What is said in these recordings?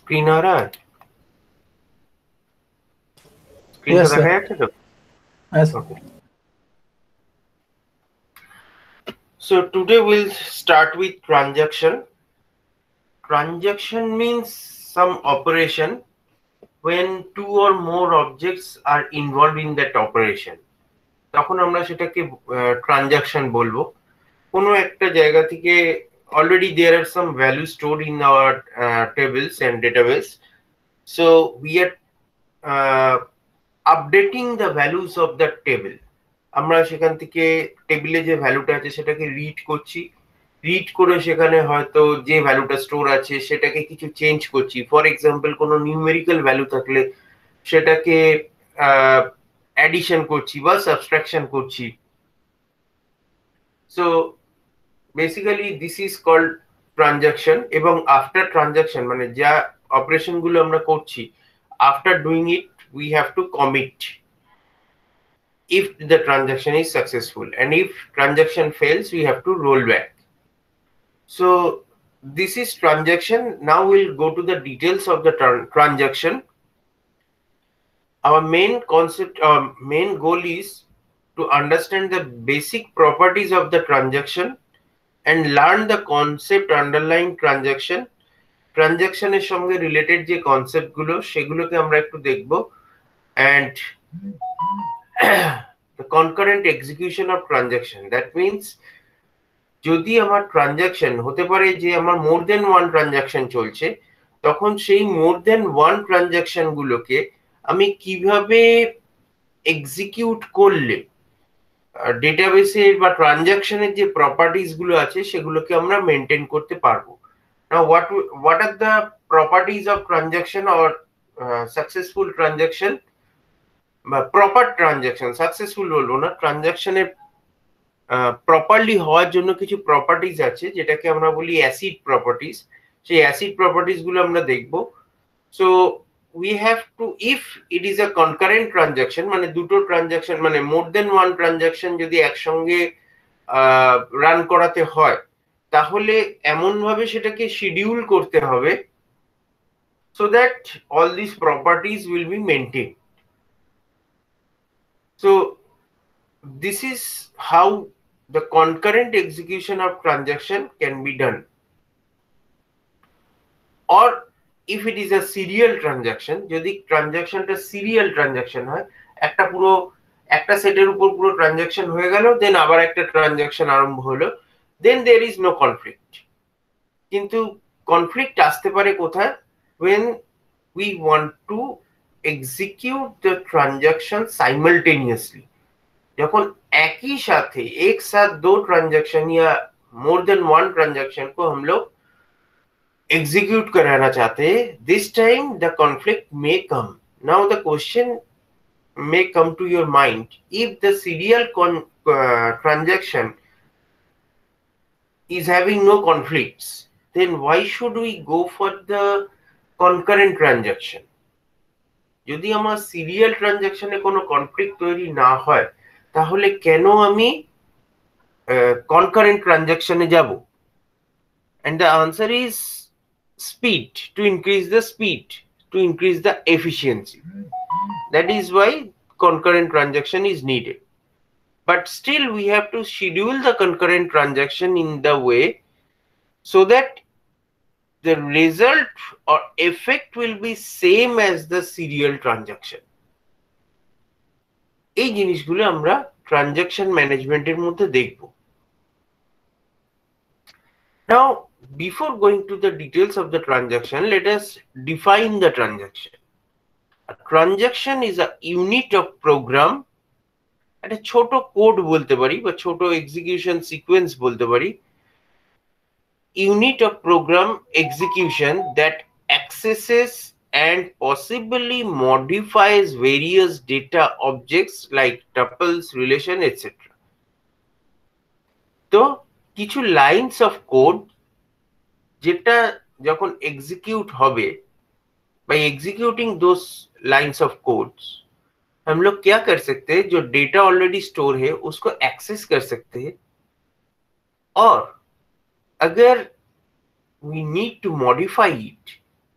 Screen आ रहा है? Screen Yes, तो sir. দেখা যাচ্ছে তো? Yes. Okay. So today we'll start with transaction. Transaction means some operation when two or more objects are involved in that operation. তখন আমরা সেটাকে ট্রানজাকশন বলবো। কোনো একটা জায়গা থেকে already there are some values stored in our tables and database. So we are updating the values of the table. আমরা সেখান থেকে টেবিলে যে ভ্যালুটা আছে সেটাকে রিড করছি, রিড করে সেখানে হয়তো যে ভ্যালুটা স্টোর আছে সেটাকে কিছু চেঞ্জ করছি। ফর এক্সাম্পল কোনো নিউমেরিক্যাল ভ্যালু থাকলে সেটাকে অ্যাডিশন করছি বা সাবট্রাকশন করছি। So basically this is called transaction. এবং আফটার ট্রানজাকশন মানে যা অপারেশন গুলো আমরা করছি, after doing it we have to commit if the transaction is successful, and if transaction fails we have to roll back. So this is transaction. Now we'll go to the details of the transaction. Our main concept, our main goal is to understand the basic properties of the transaction and learn the concept underlying transaction. ট্রানজাকশনের সঙ্গে related যে concept গুলো সেগুলোকে আমরা একটু দেখব। and the concurrent execution of transaction, that means যদি আমার ট্রানজাকশন হতে পারে যে আমার মোর দেন ওয়ান ট্রানজাকশন চলছে, তখন সেই মোর দেন ওয়ান ট্রানজাকশন গুলোকে আমি কিভাবে এক্সিকিউট করলে ডেটাবেসের বা ট্রানজাকশনের যে প্রপার্টিজ গুলো আছে সেগুলোকে আমরা মেনটেন করতে পারবো। Now what are the properties of transaction or successful transaction বা প্রপার ট্রানজাকশন? সাকসেসফুল বলবো না, ট্রানজাকশনের প্রপারলি হওয়ার জন্য কিছু প্রপার্টিজ আছে যেটাকে আমরা বলি অ্যাসিড প্রপার্টিজ। সেই অ্যাসিড প্রপার্টিজ গুলো আমরা দেখব। So we have two, if it is a concurrent transaction মানে দুটো ট্রানজাকশন মানে মোর দেন ওয়ান ট্রানজাকশন যদি একসঙ্গে রান করাতে হয়, তাহলে এমন ভাবে সেটাকে শিডিউল করতে হবে so that all these properties will be maintained. So this is how the concurrent execution of transaction can be done. Or if it is a serial transaction, যদি ট্রানজাকশনটা সিরিয়াল ট্রানজাকশন হয়, একটা পুরো একটা সেটের উপর পুরো ট্রানজাকশন হয়ে গেল, দেন আবার একটা ট্রানজাকশন আরম্ভ হলো, দেন there is no conflict. কিন্তু কনফ্লিক্ট আসতে পারে কোথায়? when we want to execute the transaction simultaneously. যখন একই साथ एक साथ दो ट्रांजैक्शन या मोर देन वन ट्रांजैक्शन को हम लोग एग्जीक्यूट कराना चाहते हैं, this time the conflict may come. Now the question may come to your mind, if the serial transaction is having no conflicts, then why should we go for the concurrent transaction? যদি আমার serial ট্রানজাকশনে কোনো conflict তৈরি না হয়, তাহলে কেন আমি concurrent transaction এ যাব? And the answer is speed, to increase the speed, to increase the efficiency. That is why concurrent transaction is needed. But still we have to schedule the concurrent transaction in the way so that the result or effect will be same as the serial transaction. এই জিনিসগুলো আমরা transaction ম্যানেজমেন্টের মধ্যে দেখব। Now, before going to the details of the transaction, let us define the transaction. A transaction is a unit of program, একটা ছোট code বলতে পারি বা ছোট এক্সিকিউশন সিকোয়েন্স বলতে পারি, unit of program execution that accesses and possibly modifies various data objects like tuples, relation, etc. তো কিছু লাইনস অফ কোড যেটা যখন এক্সিকিউট হবে, by executing those lines of codes हम लोग क्या कर सकते हैं, जो डेटा ऑलरेडी स्टोर है उसको एक्सेस कर सकते हैं, और अगर we need to modify it,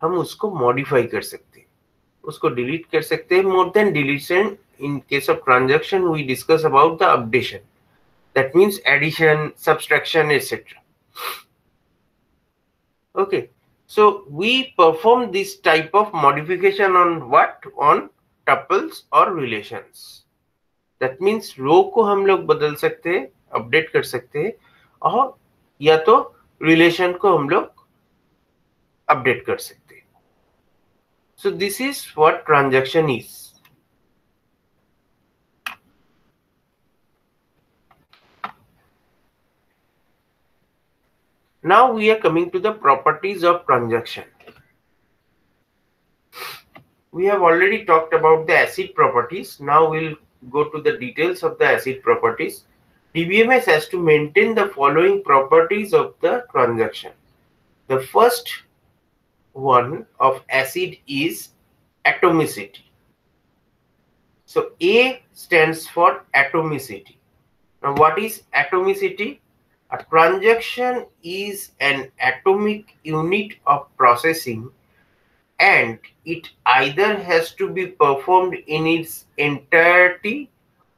हम उसको मॉडिफाई कर सकते हैं, उसको डिलीट कर सकते हैं. More than deletion, in case of transaction we discuss about the updation, that means addition, subtraction, etc. Okay, so we perform this type of modification on what? On tuples or relations. That means रो को हम लोग बदल सकते हैं, update कर सकते हैं, और या तो रिलेशन को हम लोग अपडेट कर सकते हैं. So this is what transaction is. Now we are coming to the properties of transaction. We have already talked about the ACID properties. Now we'll go to the details of the ACID properties. DBMS has to maintain the following properties of the transaction. The first one of ACID is atomicity. So A stands for atomicity. Now what is atomicity? A transaction is an atomic unit of processing, and it either has to be performed in its entirety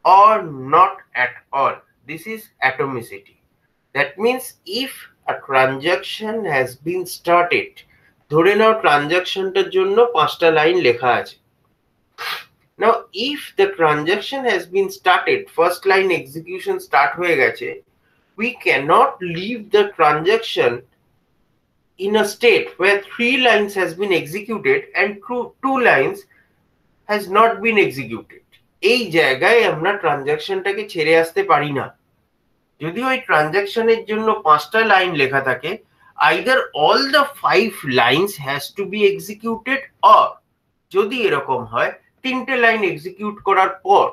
or not at all. This is atomicity. That means if a transaction has been started, ধরে নাও ট্রানজাকশনটার জন্য 5টা line লেখা আছে. Now if the transaction has been started, first line execution start হয়ে গেছে, we cannot leave the transaction in a state where 3 lines has been executed and 2 lines has not been executed. এই জায়গায় আমরা ট্রানজাকশনটাকে ছেড়ে আসতে পারি না. যদি ওই ট্রানজাকশনের জন্য 5টা লাইন লেখা থাকে, either all the 5 lines has to be executed, or যদি এরকম হয় 3টে লাইন এক্সিকিউট করার পর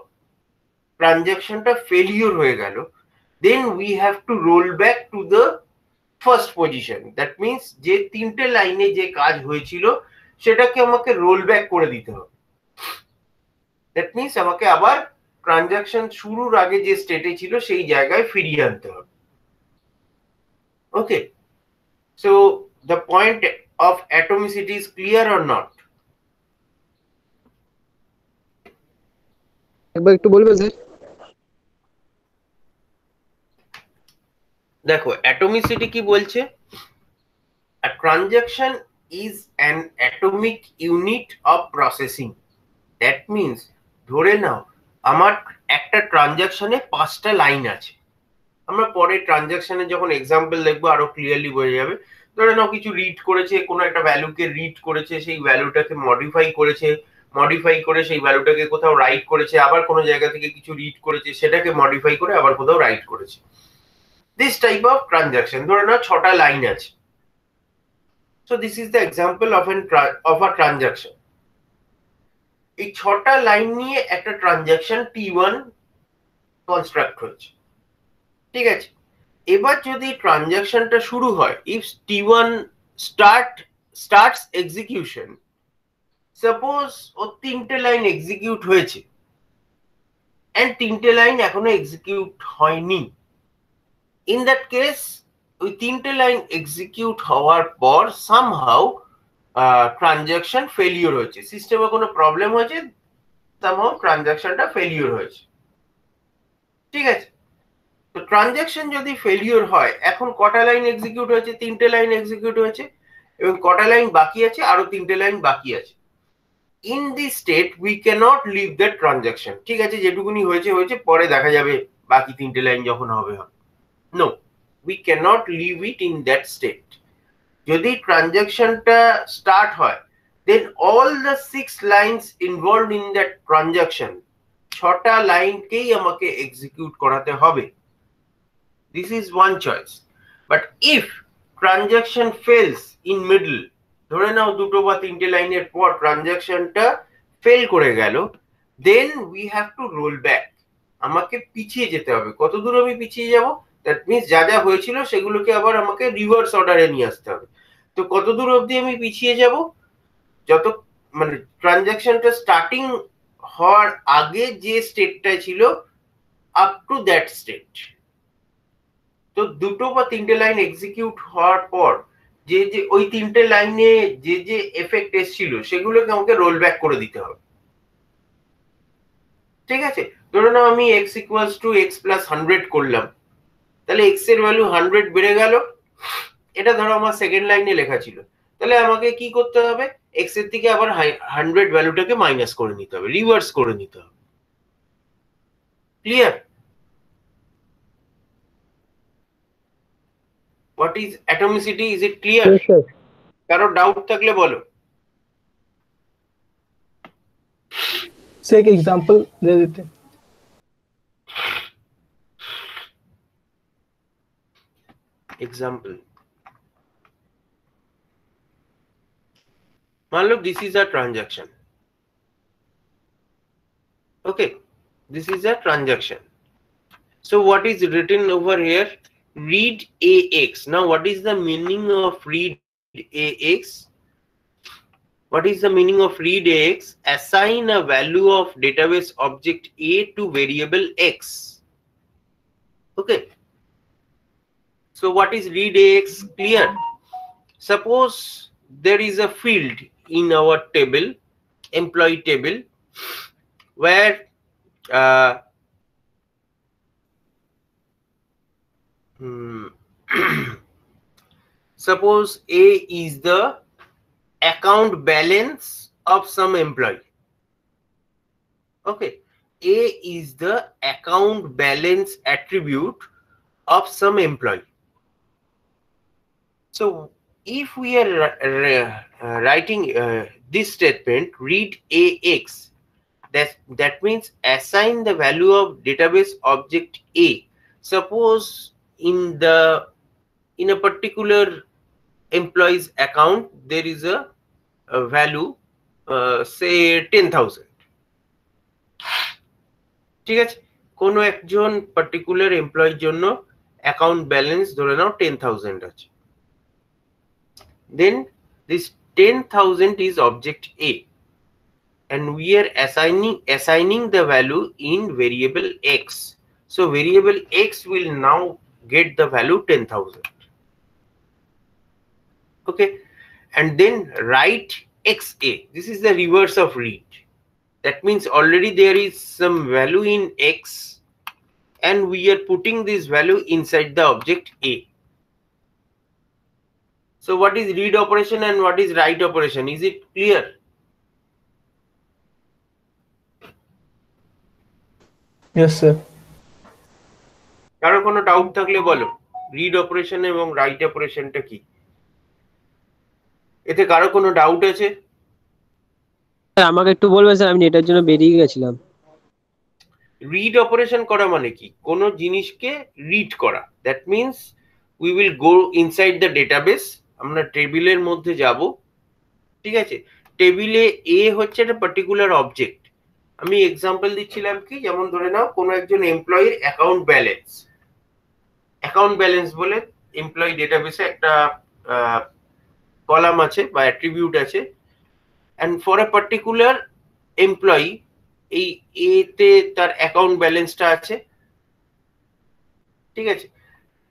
ট্রানজাকশনটা ফেলিওর হয়ে গেল, then we have to roll back to the first position. That means যে 3টে লাইনে যে কাজ হয়েছিল সেটাকে আমাকে রোল ব্যাক করে দিতে হবে. That means আমাকে আবার ট্রানজাকশন শুরুর আগে যে স্টেটে ছিল সেই জায়গায় ফিরিয়ে আনতে হবে. Okay, so the point of atomicity is clear or not? একবার একটু বলবেন স্যার? দেখো atomicity কি বলছে? A transaction is an atomic unit of processing. That means ধরে নাও আমার একটা ট্রানজাকশনে 5টা লাইন আছে. আমরা পরে ট্রানজাকশনে যখন এক্সাম্পল দেখবো আরো ক্লিয়ারলি বোঝা যাবে. ধরে নাও কিছু রিড করেছে, কোনো একটা ভ্যালুকে রিড করেছে, সেই ভ্যালুটাকে মডিফাই করেছে, মডিফাই করে সেই ভ্যালুটাকে কোথাও রাইট করেছে, আবার কোনো জায়গা থেকে কিছু রিড করেছে, সেটাকে মডিফাই করে আবার কোথাও রাইট করেছে. দিস টাইপ অফ ট্রানজাকশন, ধরে নাও 6টা লাইন আছে. So this is the example of a transaction. এই 6টা লাইন নিয়ে একটা ট্রানজাকশন T1 কনস্ট্রাক্ট হয়েছে. ঠিক আছে, এবার যদি ট্রানজাকশনটা শুরু হয়, if T1 starts execution, suppose ও 3টে লাইন এক্সিকিউট হয়েছে and 3টে লাইন এখনো এক্সিকিউট হয়নি. In that case ওই 3টে লাইন এক্সিকিউট হওয়ার পর somehow ট্রানজাকশন ফেলিওর হয়েছে, সিস্টেমে কোনো প্রবলেম হয়েছে, somehow ট্রানজাকশনটা ফেলিওর হয়েছে. ঠিক আছে, তো ট্রানজাকশন যদি ফেলিওর হয়, এখন কটা লাইন এক্সিকিউট হয়েছে? 3টে লাইন এক্সিকিউট হয়েছে, এবং কটা লাইন বাকি আছে? আরো 3টে লাইন বাকি আছে. In this state we cannot leave that transaction. ঠিক আছে, যেটুকুনি হয়েছে হয়েছে, পরে দেখা যাবে বাকি 3টে লাইন যখন হবে হবে. No, we cannot leave it in that state. যদি ট্রানজাকশনটা স্টার্ট হয়, then all the 6 lines involved in that transaction, 6টা লাইনকেই আমাকে এক্সিকিউট করাতে হবে. This is one choice. But if transaction fails in middle, ধরে নাও 2টো বা 3টে লাইনের পর ট্রানজাকশনটা ফেল করে গেল, then we have to roll back. আমাকে পিছিয়ে যেতে হবে. কত দূর আমি পিছিয়ে যাব? That means যা যা হয়েছিল সেগুলোকে আবার আমাকে রিভার্স অর্ডারে নিয়ে আসতে হবে. তো কত দূর অবধি আমি পিছিয়ে যাব? যত মানে ট্রানজাকশনটা স্টার্টিং হওয়ার আগে যে স্টেটটা ছিল, আপ টু দ্যাট স্টেট. তো 2টো বা 3টে লাইন এক্সিকিউট হওয়ার পর যে যে ওই তিনটে লাইনে যে যে এফেক্ট এসেছিল সেগুলোকে আমাকে রোল ব্যাক করে দিতে হবে। ঠিক আছে, ধরে নাও আমি x equals to x plus 100 করলাম, তাহলে এক্স এর ভ্যালু 100 বেড়ে গেল। এটা ধরো আমার সেকেন্ড লাইনে লেখা ছিল, তাহলে আমাকে কি করতে হবে, এক্স এর থেকে আবার 100 ভ্যালুটাকে মাইনাস করে নিতে হবে, রিভার্স করে নিতে হবে। Clear? What is atomicity, is it clear? Yes, sir. কারো ডাউট থাকলে বলো। से एक एग्जांपल दे देते। एग्जाम्पल, मान लो this is a transaction. Okay, this is a transaction. So what is written over here? Read AX. Now what is the meaning of read AX? What is the meaning of read AX? Assign a value of database object A to variable X. Okay. So what is read AX? Clear? Suppose there is a field in our table, employee table, where suppose A is the account balance of some employee. Okay, A is the account balance attribute of some employee. So if we are writing this statement, read AX, that means assign the value of database object A. Suppose in a particular employee's account there is a value say 10,000. ঠিক আছে, কোনো একজন particular এমপ্লয়ির জন্য account balance ধরে নাও 10,000 আছে। Then this 10,000 is object A, and we are assigning the value in variable X. So variable X will now get the value 10,000. Okay, and then write XA. This is the reverse of read. That means already there is some value in X, and we are putting this value inside the object A. So what is read operation and what is write operation? Is it clear? Yes, sir. কারো কোনো doubt থাকলে বলো, read operation এবং right অপারেশনটা কি? এতে কারো কোনো ডাউট আছে? আমাকে একটু বলবেন স্যার, আমি এটার জন্য বেরিয়ে গেছিলাম। রিড অপারেশন করা মানে কি? কোনো জিনিসকে রিড করা। That means we will go inside the database, আমরা টেবিলের মধ্যে যাব। ঠিক আছে, টেবিলে এ হচ্ছে একটা পার্টিকুলার অবজেক্ট। আমি এক্সাম্পল দিচ্ছিলাম কি, যেমন ধরে নাও কোনো একজন এমপ্লয়ির অ্যাকাউন্ট ব্যালেন্স বলে এমপ্লয়ি ডেটাবেসে একটা কলাম আছে বা অ্যাট্রিবিউট আছে, and for a particular employee এই এতে তার অ্যাকাউন্ট ব্যালেন্সটা আছে। ঠিক আছে,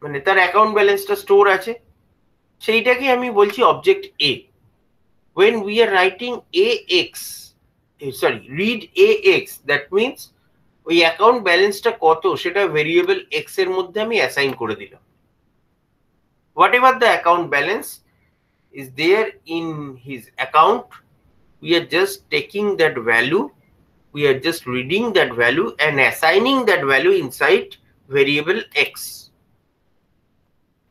মানে তার অ্যাকাউন্ট ব্যালেন্সটা স্টোর আছে, সেইটাকে আমি বলছি object a. when we are writing read AX, that means ওই অ্যাকাউন্ট ব্যালেন্সটা কত সেটা ভেরিয়েবল এক্স এর মধ্যে আমি অ্যাসাইন করে দিলাম। whatever the account balance is there in his account, we are just taking that value, we are just reading that value and assigning that value inside variable X.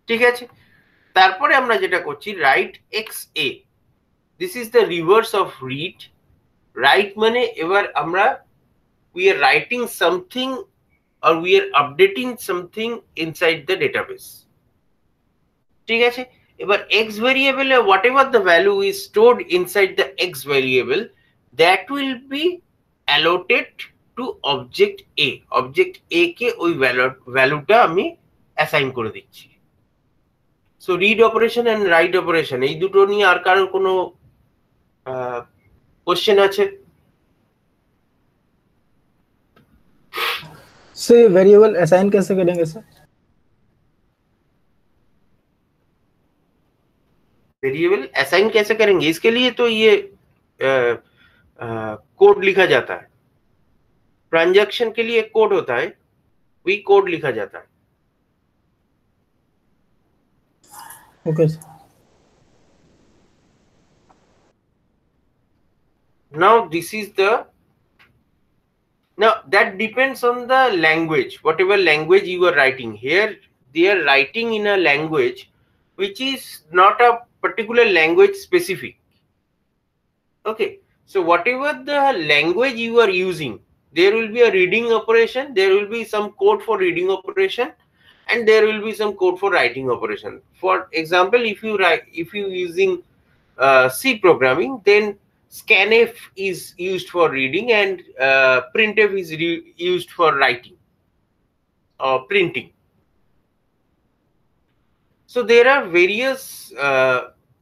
ঠিক আছে, তারপরে আমরা যেটা করছি write XA. This is the reverse of read. Write মানে এবার আমরা we are writing something or we are updating something inside the database. ঠিক আছে, এবার X variable whatever the value is stored inside the X variable, that will be allotted to object A. Object A কে ওই ভ্যালুটা আমি assign করে দিচ্ছি। So read operation and write operation এই দুটো নিয়ে আর কারোর কোনো কোশ্চেন আছে? से वेरिएबल असाइन कैसे करेंगे सर? वेरिएबल असाइन कैसे करेंगे? इसके लिए तो ये कोड लिखा जाता है। ट्रांजैक्शन के लिए एक कोड होता है, वही कोड लिखा जाता है। Okay, sir. Now this is the, now that depends on the language, whatever language you are writing. Here they are writing in a language which is not a particular language specific. Okay, so whatever the language you are using, there will be a reading operation, there will be some code for reading operation, and there will be some code for writing operation. For example, if you using C programming, then scanf is used for reading and printf is used for writing or printing. So there are various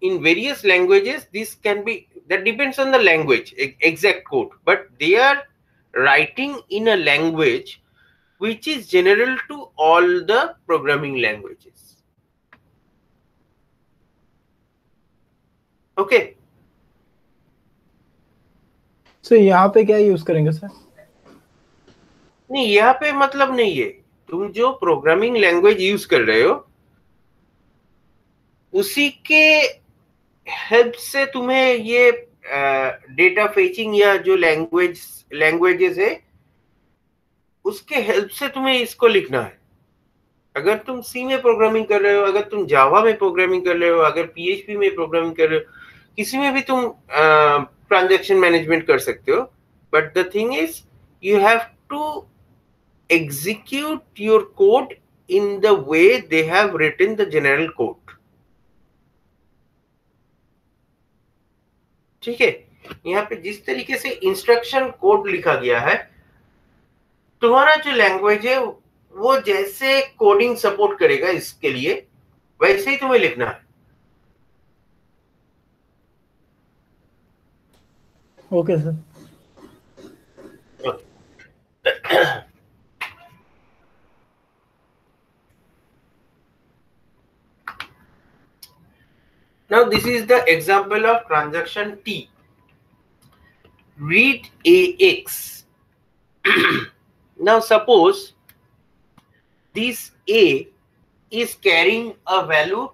in various languages. This can be, that depends on the language, exact code, but they are writing in a language which is general to all the programming languages. Okay. So यहाँ पे क्या use करेंगे sir? नहीं, यहाँ पे मतलब नहीं है, तुम जो प्रोग्रामिंग लैंग्वेज यूज कर रहे हो उसी के हेल्प से तुम्हें ये डेटा फेचिंग या जो लैंग्वेजेस है उसके हेल्प से तुम्हें इसको लिखना है। अगर तुम सी में प्रोग्रामिंग कर रहे हो, अगर तुम जावा में प्रोग्रामिंग कर रहे हो, अगर पीएचपी में प्रोग्रामिंग कर रहे हो, किसी में भी तुम ट्रांजैक्शन मैनेजमेंट कर सकते हो, but the thing is you have to execute your code in the way they have written the general code. ठीक है, यहाँ पे जिस तरीके से इंस्ट्रक्शन कोड लिखा गया है, तुम्हारा जो लैंग्वेज है वो जैसे कोडिंग सपोर्ट करेगा इसके लिए वैसे ही तुम्हें लिखना है। Okay sir. Now this is the example of transaction T. Read AX. Now suppose this A is carrying a value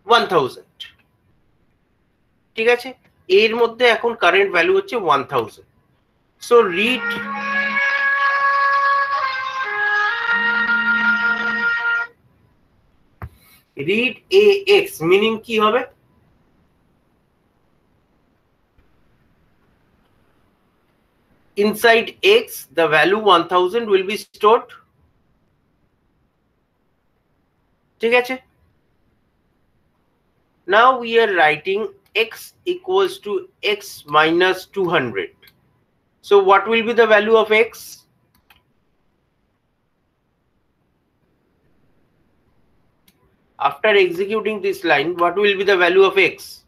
1000. ঠিক আছে, এর মধ্যে এখন কারেন্ট ভ্যালু হচ্ছে 1000. সো read AX মিনিং কি হবে? Inside X the value 1000 will be stored. ঠিক আছে, now we are writing X equals to X minus 200. So what will be the value of X? After executing this line, what will be the value of X?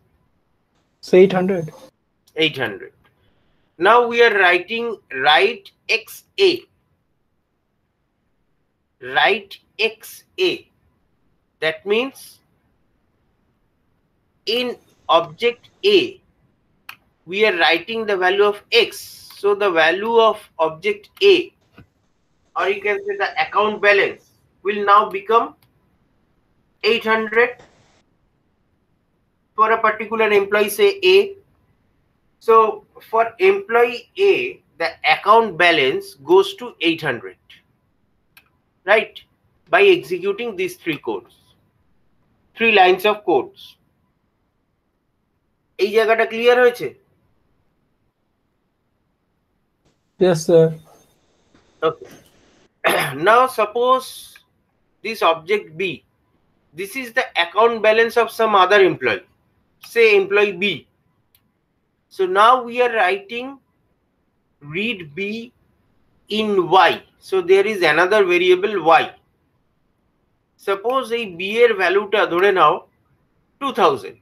800. 800. Now we are writing write XA. Write XA. That means in object A, we are writing the value of X. So the value of object A, or you can say the account balance, will now become 800 for a particular employee, say A. So for employee A, the account balance goes to 800, right? By executing these three lines of codes. এই জায়গাটা clear হয়েছে? Yes sir. Okay. Now suppose this object B, this is the account balance of some other employee, say employee B. So now we are writing read B in Y. So there is another variable Y. Suppose এই B এর ভ্যালুটা ধরে নাও 2000.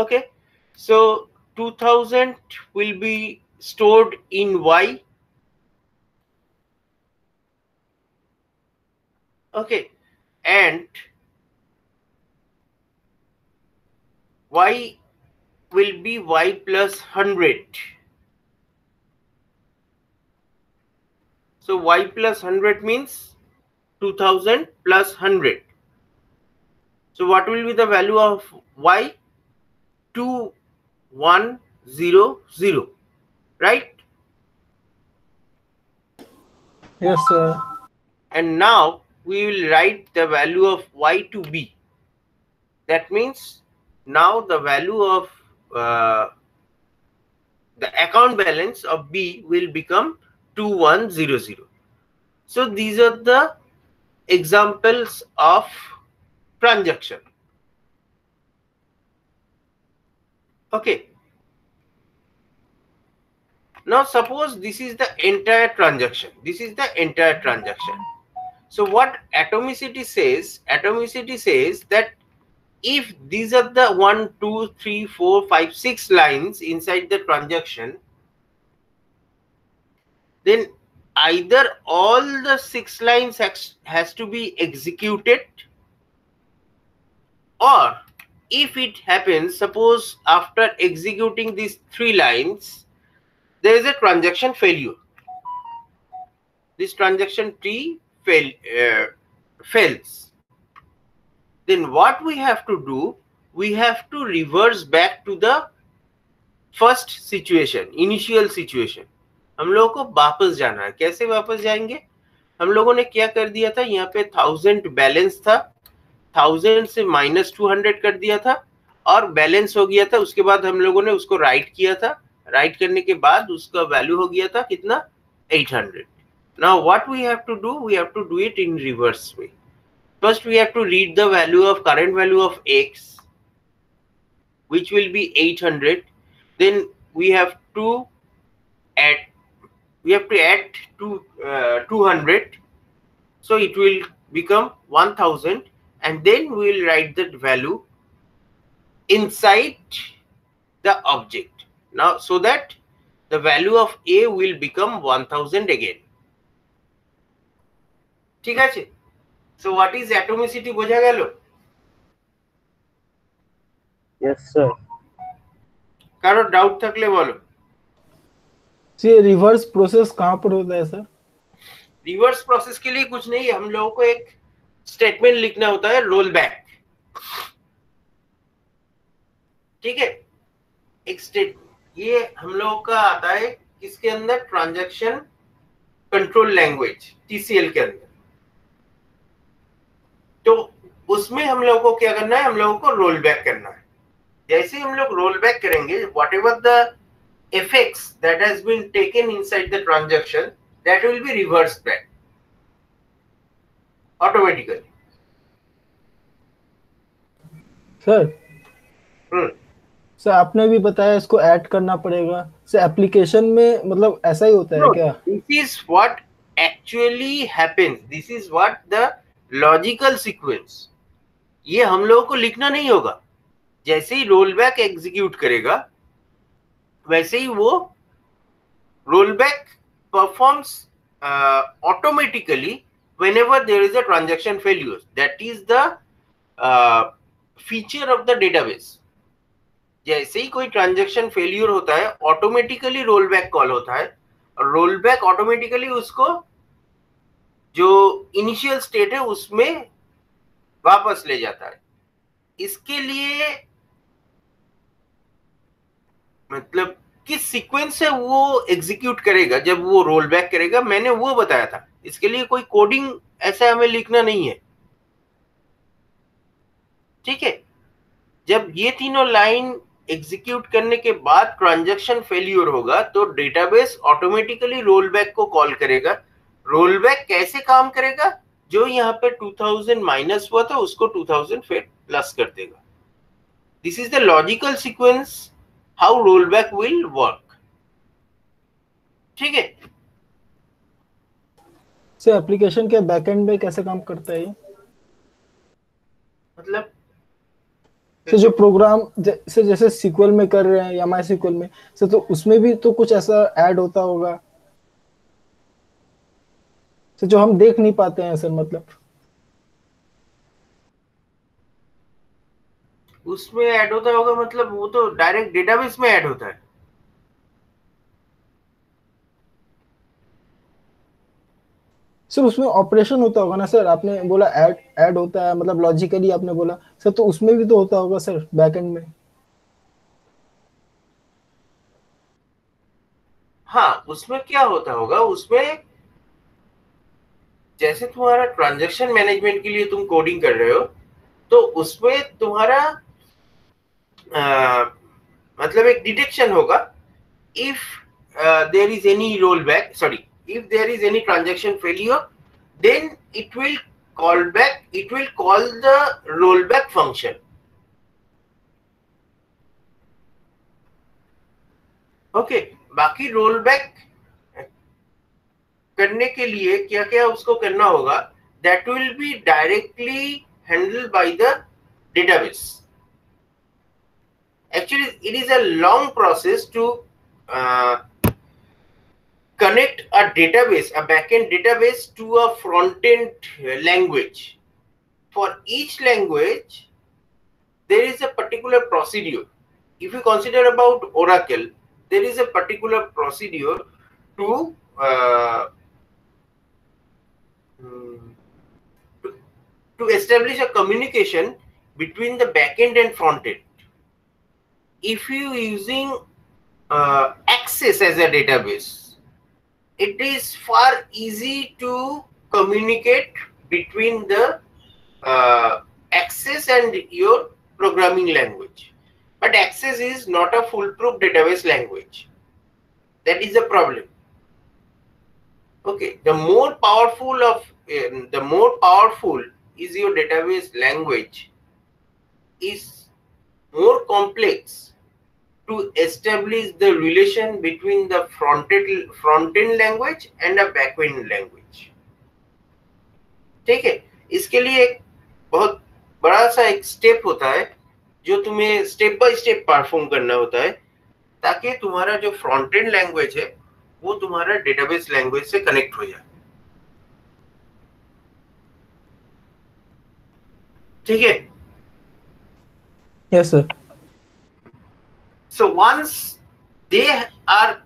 Okay, so 2000 will be stored in Y. Okay, and y will be y plus 100. So y plus 100 means 2000 plus 100. So what will be the value of y? 2100, right? Yes, sir. And now we will write the value of y to b. That means now the value of the account balance of b will become 2100. So these are the examples of transaction. Okay. Now suppose this is the entire transaction. This is the entire transaction. So what atomicity says? Atomicity says that if these are the 1, 2, 3, 4, 5, 6 lines inside the transaction, then either all the 6 lines has to be executed, or if it happens, suppose after executing these 3 lines, there is a transaction failure. This transaction T fails. Then what we have to do? We have to reverse back to the first situation, initial situation. हम लोगों को वापस जाना है. कैसे वापस जाएंगे? हम लोगों ने क्या कर दिया था? यहाँ पे 1000 बैलेंस था, 1000 से -200 कर दिया था और बैलेंस हो गया था. उसके बाद हम लोगों ने उसको राइट किया था. राइट करने के बाद उसका वैल्यू हो गया था कितना? 800. Now what we have to do? We have to do it in reverse way. First we have to read the value of current value of x, which will be 800. Then we have to add to 200, so it will become 1000, and then we will write that value inside the object. Now so that the value of a will become 1000 again. ঠিক আছে? So what is atomicity বোঝা গেল? Yes, sir. কারো doubt থাকলে বলো. ये reverse process कहाँ पर होता है सर? रिवर्स प्रोसेस के लिए कुछ नहीं, हम लोगों को एक स्टेटमेंट लिखना होता है, रोल बैक. ठीक है? एक स्टेट ये हम लोगों का आता है किसके अंदर? ट्रांजैक्शन कंट्रोल लैंग्वेज, टीसीएल के अंदर. तो उसमें हम लोगों को क्या करना है? हम लोगों को रोल बैक करना है. जैसे हम लोग रोल बैक करेंगे, what ever the effects that has been taken inside the transaction, that will be reversed back automatically. Sir आपने भी बताया इसको ऐड करना पड़ेगा. सर एप्लीकेशन में मतलब ऐसा ही होता है क्या? This is what actually happens. This is what the logical sequence. ये हम लोगों को लिखना नहीं होगा. जैसे ही रोल बैक एग्जीक्यूट करेगा, वैसे ही वो rollback performs automatically whenever there is a transaction failure. That is the feature of the database. जैसे ही कोई ट्रांजैक्शन फेल्यूर होता है, ऑटोमेटिकली रोलबैक कॉल होता है, और रोलबैक ऑटोमेटिकली उसको जो इनिशियल स्टेट है उसमें वापस ले जाता है. इसके लिए मतलब किस सीक्वेंस से वो एग्जीक्यूट करेगा जब वो रोल बैक करेगा, मैंने वो बताया था. इसके लिए कोई कोडिंग ऐसा हमें लिखना नहीं है. ठीक है? जब ये तीनों लाइन एग्जीक्यूट करने के बाद ट्रांजैक्शन फेल्यूर होगा तो डेटाबेस ऑटोमेटिकली रोल बैक को कॉल करेगा. रोल बैक कैसे काम करेगा? जो यहाँ पे 2000 माइनस हुआ था उसको 2000 फिर प्लस कर देगा. This is the logical sequence how rollback will work. ठीक है? सर एप्लीकेशन के बैकएंड में कैसे काम करता है ये? मतलब सर जो प्रोग्राम जैसे सीक्वल में कर रहे हैं या माई सीक्वल में सर, तो उसमें भी तो कुछ ऐसा ऐड होता होगा सर जो हम देख नहीं पाते हैं सर. मतलब उसमें ऐड होता होगा मतलब वो तो डायरेक्ट डेटाबेस में ऐड होता है। सर उसमें ऑपरेशन होता होगा ना सर, आपने बोला ऐड ऐड होता है मतलब लॉजिकली आपने बोला सर, तो उसमें भी तो होता होगा सर बैकएंड में। हाँ, उसमें क्या होता होगा, उसमें जैसे तुम्हारा ट्रांजैक्शन मैनेजमेंट के लिए तुम कोडिंग कर रहे हो, तो उसमें तुम्हारा मतलब एक डिटेक्शन होगा। if there is any rollback, sorry, if there is any transaction failure, then it will call the rollback function. Okay, बाकी rollback करने के लिए क्या क्या उसको करना होगा, that will be directly handled by the database. Actually it is a long process to uh, connect a database, a backend database, to a front-end language. For each language, there is a particular procedure. If you consider about Oracle, there is a particular procedure to to establish a communication between the backend and front-end. If you using Access as a database, it is far easy to communicate between the Access and your programming language. But Access is not a foolproof database language. That is the problem. Okay, the more powerful is your database language, is more complex to establish the relation between the front-end language and a back-end language. ठीक है, इसके लिए एक बहुत बड़ा सा एक step होता है जो तुम्हें स्टेप बाय स्टेप परफॉर्म करना होता है, ताकि तुम्हारा जो फ्रंट एंड लैंग्वेज है वो तुम्हारा डेटाबेस लैंग्वेज से कनेक्ट हो जाए। ठीक है? Yes sir. So once they are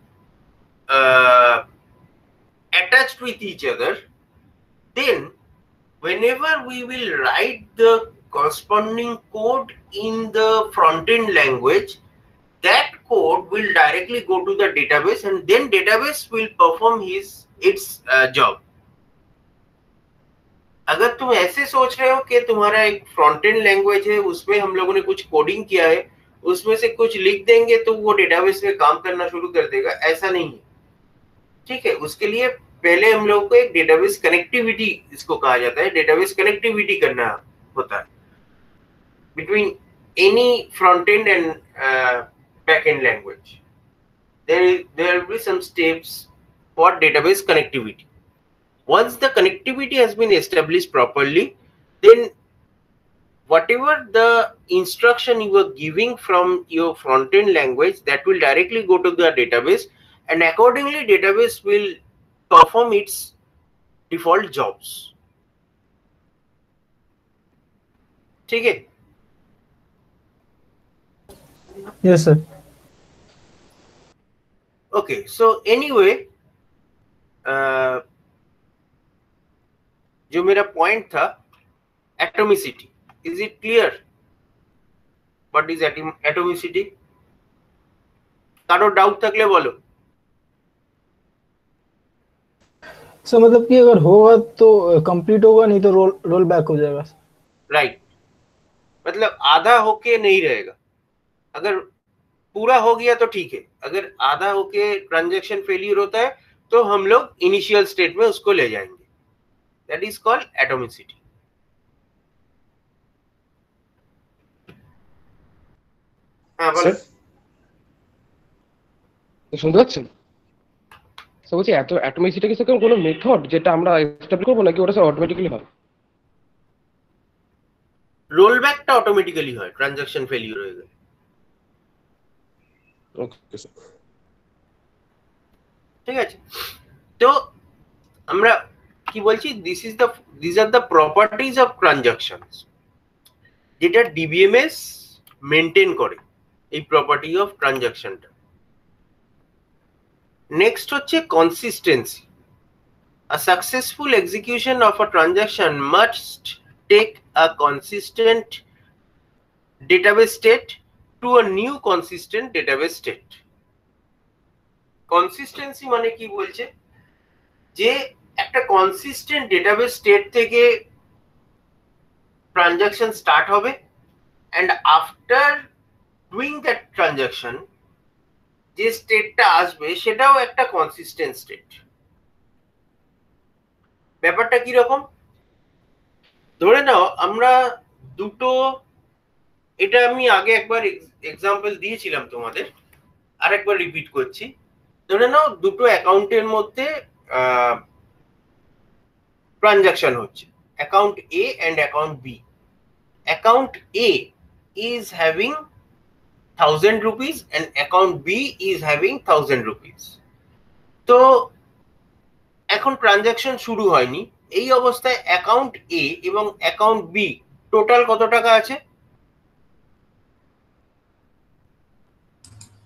attached with each other, then whenever we will write the corresponding code in the front-end language, that code will directly go to the database, and then database will perform its job. अगर तुम ऐसे सोच रहे हो कि तुम्हारा एक front-end language है, उसमें हम लोगों ने कुछ कोडिंग किया है, उसमें से कुछ लिख देंगे तो वो डेटाबेस में काम करना शुरू कर देगा, ऐसा नहीं है। ठीक है, उसके लिए पहले हम लोगों को एक डेटाबेस कनेक्टिविटी, इसको कहा जाता है, डेटाबेस कनेक्टिविटी करना होता है between any front end and back and language. there will be some steps for database connectivity. Once the connectivity has been established properly, then whatever the instruction you are giving from your front end language, that will directly go to the database, and accordingly database will perform its default jobs. ठीक है? Yes sir. Okay, so anyway, जो मेरा point था, atomicity, is it clear? What is atomicity? कारो doubt तक ले बोलो। Sir मतलब कि अगर होगा तो कंप्लीट होगा, नहीं तो रोल बैक हो जाएगा। राइट, मतलब आधा होके नहीं रहेगा। अगर पूरा हो गया तो ठीक है, अगर आधा होके ट्रांजैक्शन फेलियर होता है तो हम लोग इनिशियल स्टेट में उसको ले जाएंगे। That is called atomicity. हाँ बोलो। শুনতে পাচ্ছেন? স্যার বলছি অ্যাটমিসিটি কি স্যার কোনো মেথড যেটা আমরা এস্টাবলিশ করব নাকি ওটা স্যার অটোমেটিক্যালি হয়? রোলব্যাকটা অটোমেটিক্যালি হয় ট্রানজাকশন ফেলিয়ার হয়ে গেলে। Okay sir. ঠিক আছে, তো আমরা কি বলছি, these are the properties of transactions, যেটা ডিবিএমএস মেনটেন করে এই প্রপার্টি অফ ট্রানজাকশনটা। নেক্সট হচ্ছে consistency. A successful execution of a transaction must take a consistent database state to a new consistent database state. Consistency মানে কি বলছে, যে একটা consistent database state থেকে ট্রানজাকশন স্টার্ট হবে, and after doing that transaction যে স্টেটটা আসবে সেটাও একটা কনসিস্টেন্ট স্টেট। ব্যাপারটা কি রকম, ধরে নাও আমরা দুটো, এটা আমি আগে একবার এক্সাম্পল দিয়েছিলাম তোমাদের, আরেকবার রিপিট করছি। ধরে নাও দুটো অ্যাকাউন্টের মধ্যে ট্রানজাকশন হচ্ছে, account A and account B. Account A is having 1000 rupees and account B is having 1000 rupees. তো এখন ট্রানজাকশন শুরু হয়নি, এই অবস্থায় অ্যাকাউন্ট এ এবং অ্যাকাউন্ট বি টোটাল কত টাকা আছে?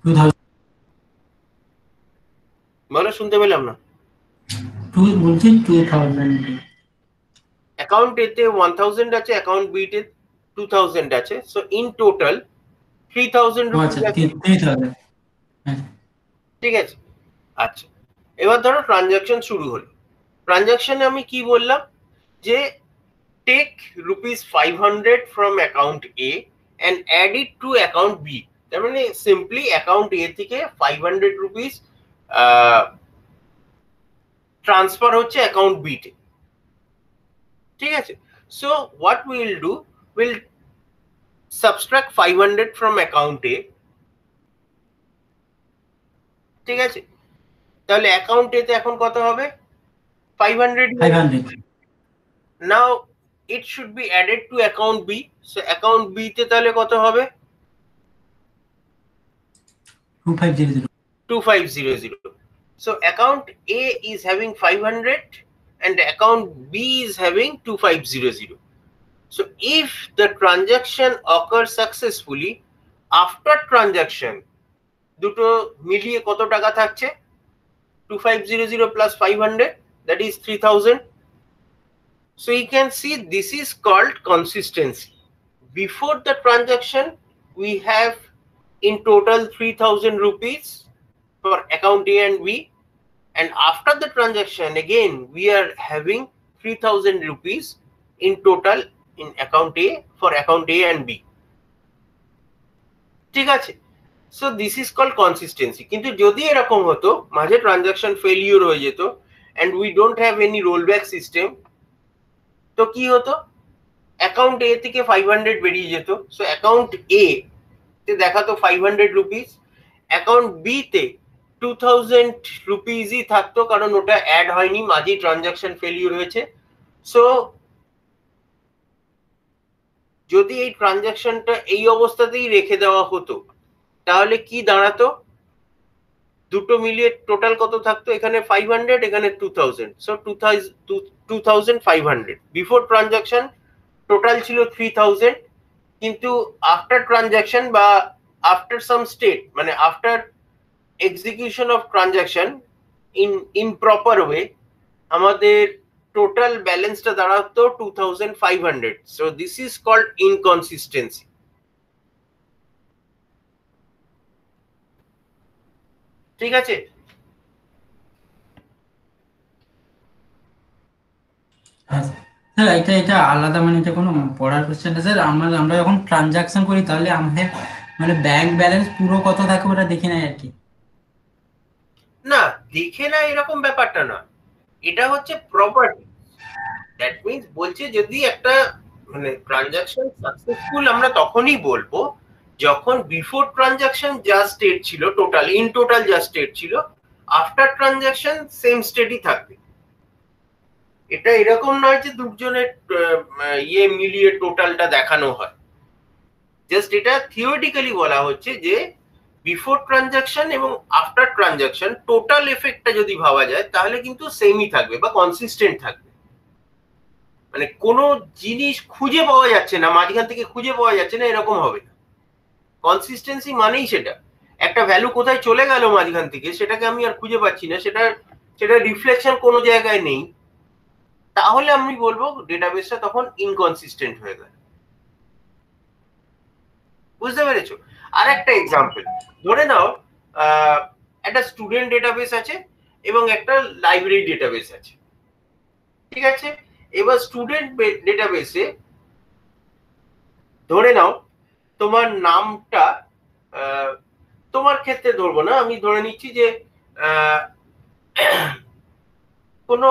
2000 বলো, শুনতে পেলাম না। বলছেন 2000। অ্যাকাউন্ট এ তে 1000 আছে, অ্যাকাউন্ট বি তে 2000 আছে, সো ইন টোটাল 3000 রুপিস আচ্ছা, আছে। 3000। ঠিক আছে, আচ্ছা এবার ধরো ট্রানজাকশন শুরু হলো। ট্রানজাকশনে আমি কি বললাম, যে take rupees 500 from account A and add it to account B. তার মানে সিম্পলি অ্যাকাউন্ট এ থেকে 500 রুপিস ট্রান্সফার হচ্ছে অ্যাকাউন্ট বি তে। ঠিক আছে, so what will do, will subtract 500 from account A. ঠিক আছে, তাহলে অ্যাকাউন্ট এ তে এখন কত হবে? 500। 500 নাও it should be added to account B, so account B তে তাহলে কত হবে? 2500। 2500. So account A is having 500 and account B is having 2500. So if the transaction occurs successfully, after transaction দুটো মিলিয়ে কত টাকা থাকছে? 2500 plus 500, that is 3000. So you can see this is called consistency. Before the transaction, we have in total 3000 rupees for account A and B, and after the transaction again we are having 3000 rupees in total in account A for account A and B. ঠিক আছে, so this is called consistency. কিন্তু যদি এরকম হতো মাঝে transaction failure হয়ে যেত and we don't have any rollback system, তো কি হতো, অ্যাকাউন্ট এ থেকে 500 বেরিয়ে যেত, সো অ্যাকাউন্ট এ তে দেখাতো 500 রুপিস, অ্যাকাউন্ট বি তে 2000 রুপিসই থাকতো, কারণ ওটা অ্যাড হয়নি, মাঝে ট্রানজাকশন ফেলিওর হয়েছে। সো যদি এই ট্রানজাকশনটা এই অবস্থাতেই রেখে দেওয়া হতো তাহলে কি দাঁড়াতো, দুটো মিলিয়ে টোটাল কত থাকতো? এখানে 500, এখানে 2000, সো 2500। বিফোর ট্রানজাকশন টোটাল ছিল 3000, কিন্তু আফটার ট্রানজাকশন বা আফটার সাম স্টেট, মানে after execution of transaction in improper way, আমাদের টোটাল ব্যালেন্সটা দাঁড়াতো 2500। So this is called inconsistency. ঠিক আছে, স্যার এটা আলাদা, মানে এটা কোনো পড়ার কোশ্চেন না স্যার। আমরা যখন ট্রানজাকশন করি তাহলে আমাদের মানে ব্যাংক ব্যালেন্স পুরো কত থাকে ওটা দেখে নেয় আর কি। না দেখে না এরকম ব্যাপারটা না, এটা হচ্ছে প্রপার্টি। দ্যাট মিন্স বলছে যদি একটা মানে ট্রানজাকশন সাকসেসফুল আমরা তখনই বলবো যখন বিফোর ট্রানজাকশন যা স্টেট ছিল টোটাল, ইন টোটাল যা স্টেট ছিল, আফটার ট্রানজাকশন সেম স্টেটই থাকবে। এটা এরকম নয় যে দুজনের ইয়ে মিলিয়ে টোটালটা দেখানো হয়, জাস্ট এটা থিওরিটিক্যালি বলা হচ্ছে যে বিফোর ট্রানজাকশন এবং আফটার ট্রানজাকশন টোটাল এফেক্টটা যদি ভাবা যায় তাহলে কিন্তু সেমই থাকবে বা কনসিস্টেন্ট থাকবে। মানে কোনো জিনিস খুঁজে পাওয়া যাচ্ছে না, মাঝখান থেকে খুঁজে পাওয়া যাচ্ছে না, এরকম হবে না। কনসিস্টেন্সি মানেই সেটা, একটা ভ্যালু কোথায় চলে গেল মাঝখান থেকে সেটাকে আমি আর খুঁজে পাচ্ছি না, সেটা রিফ্লেকশন কোনো জায়গায় নেই, তাহলে আমি বলবো ডেটাবেসটা তখন ইনকনসিস্টেন্ট হয়ে গেল। বুঝতে পেরেছো? আর একটা এক্সাম্পল ধরে নাও, একটা স্টুডেন্ট ডেটাবেস আছে এবং একটা লাইব্রেরি ডেটাবেস আছে, ঠিক আছে? এবার স্টুডেন্ট ডেটাবেসে ধরে নাও তোমার নামটা, তোমার ক্ষেত্রে ধরবো না, আমি ধরে নিচ্ছি যে কোনো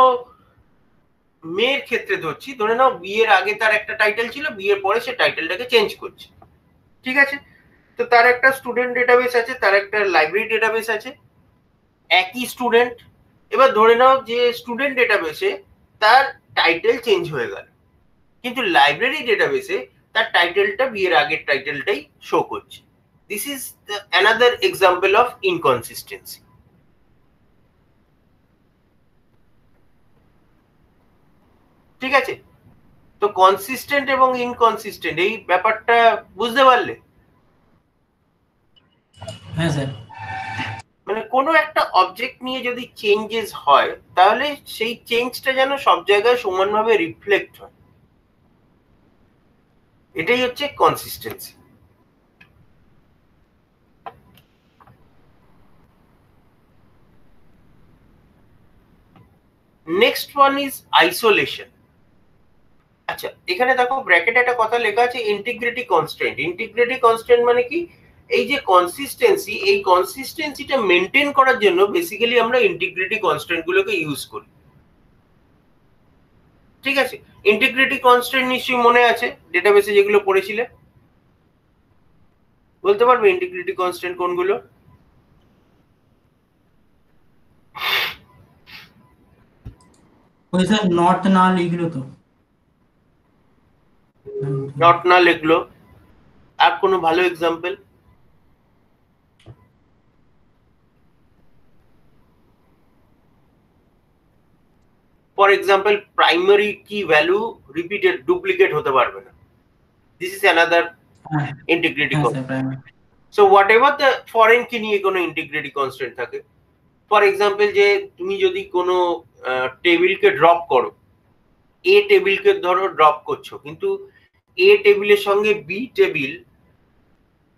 মেয়ের ক্ষেত্রে ধরছি, ধরে নাও বিয়ের আগে তার একটা টাইটেল ছিল, বিয়ের পরে সে টাইটেলটাকে চেঞ্জ করছে, ঠিক আছে? তো তার একটা স্টুডেন্ট ডেটাবেস আছে, তার একটা লাইব্রেরি ডেটাবেস আছে, একই স্টুডেন্ট। এবার ধরে নাও যে স্টুডেন্ট ডেটাবেসে তার টাইটেল চেঞ্জ হয়ে গেল, কিন্তু লাইব্রেরি ডেটাবেসে তার টাইটেলটা বিয়ের আগের টাইটেলটাই শো করছে। This is another example of inconsistency. ঠিক আছে? তো কনসিস্টেন্ট এবং ইনকনসিস্টেন্ট এই ব্যাপারটা বুঝতে পারলে? হ্যাঁ স্যার। মানে কোনো একটা অবজেক্ট নিয়ে যদি চেঞ্জেস হয় তাহলে সেই চেঞ্জটা যেন সব জায়গায় সমানভাবে রিফ্লেক্ট হয়, এটাই হচ্ছে consistency. Next one is isolation. আচ্ছা, এখানে দেখো ব্র্যাকেটে একটা কথা লেখা আছে ইন্টিগ্রিটি কনস্ট্যান্ট। ইন্টিগ্রিটি কনস্ট্যান্ট মানে কি? এই যে কনসিস্টেন্সি, এই কনসিস্টেন্সিটা মেনটেন করার জন্য বেসিক্যালি আমরা ইন্টিগ্রিটি কনস্ট্যান্ট গুলোকে ইউজ করি। ঠিক আছে? ইন্টিগ্রিটি কনস্ট্যান্ট নিশ্চয়ই মনে আছে ডেটাবেসে যেগুলো পড়েছিলে, বলতে পারবে ইন্টিগ্রিটি কনস্ট্যান্ট কোনগুলো? ওই স্যার নট না লিখলো তো। নট না লিখলো, আর কোনো ভালো এক্সাম্পল? ফর এক্সাম্পল প্রাইমারি কি ভ্যালু রিপিটেড ডুপ্লিকেট হতে পারবে না, this is another integrity constant. So what ever the foreign কি নিয়ে কোনো ইন্টিগ্রিটি কনস্ট্যান্ট থাকে, ফর এক্সাম্পল যে তুমি যদি কোনো টেবিলকে ড্রপ করো, এ টেবিলকে ধরো ড্রপ করছো, কিন্তু এ টেবিলের সঙ্গে বি টেবিল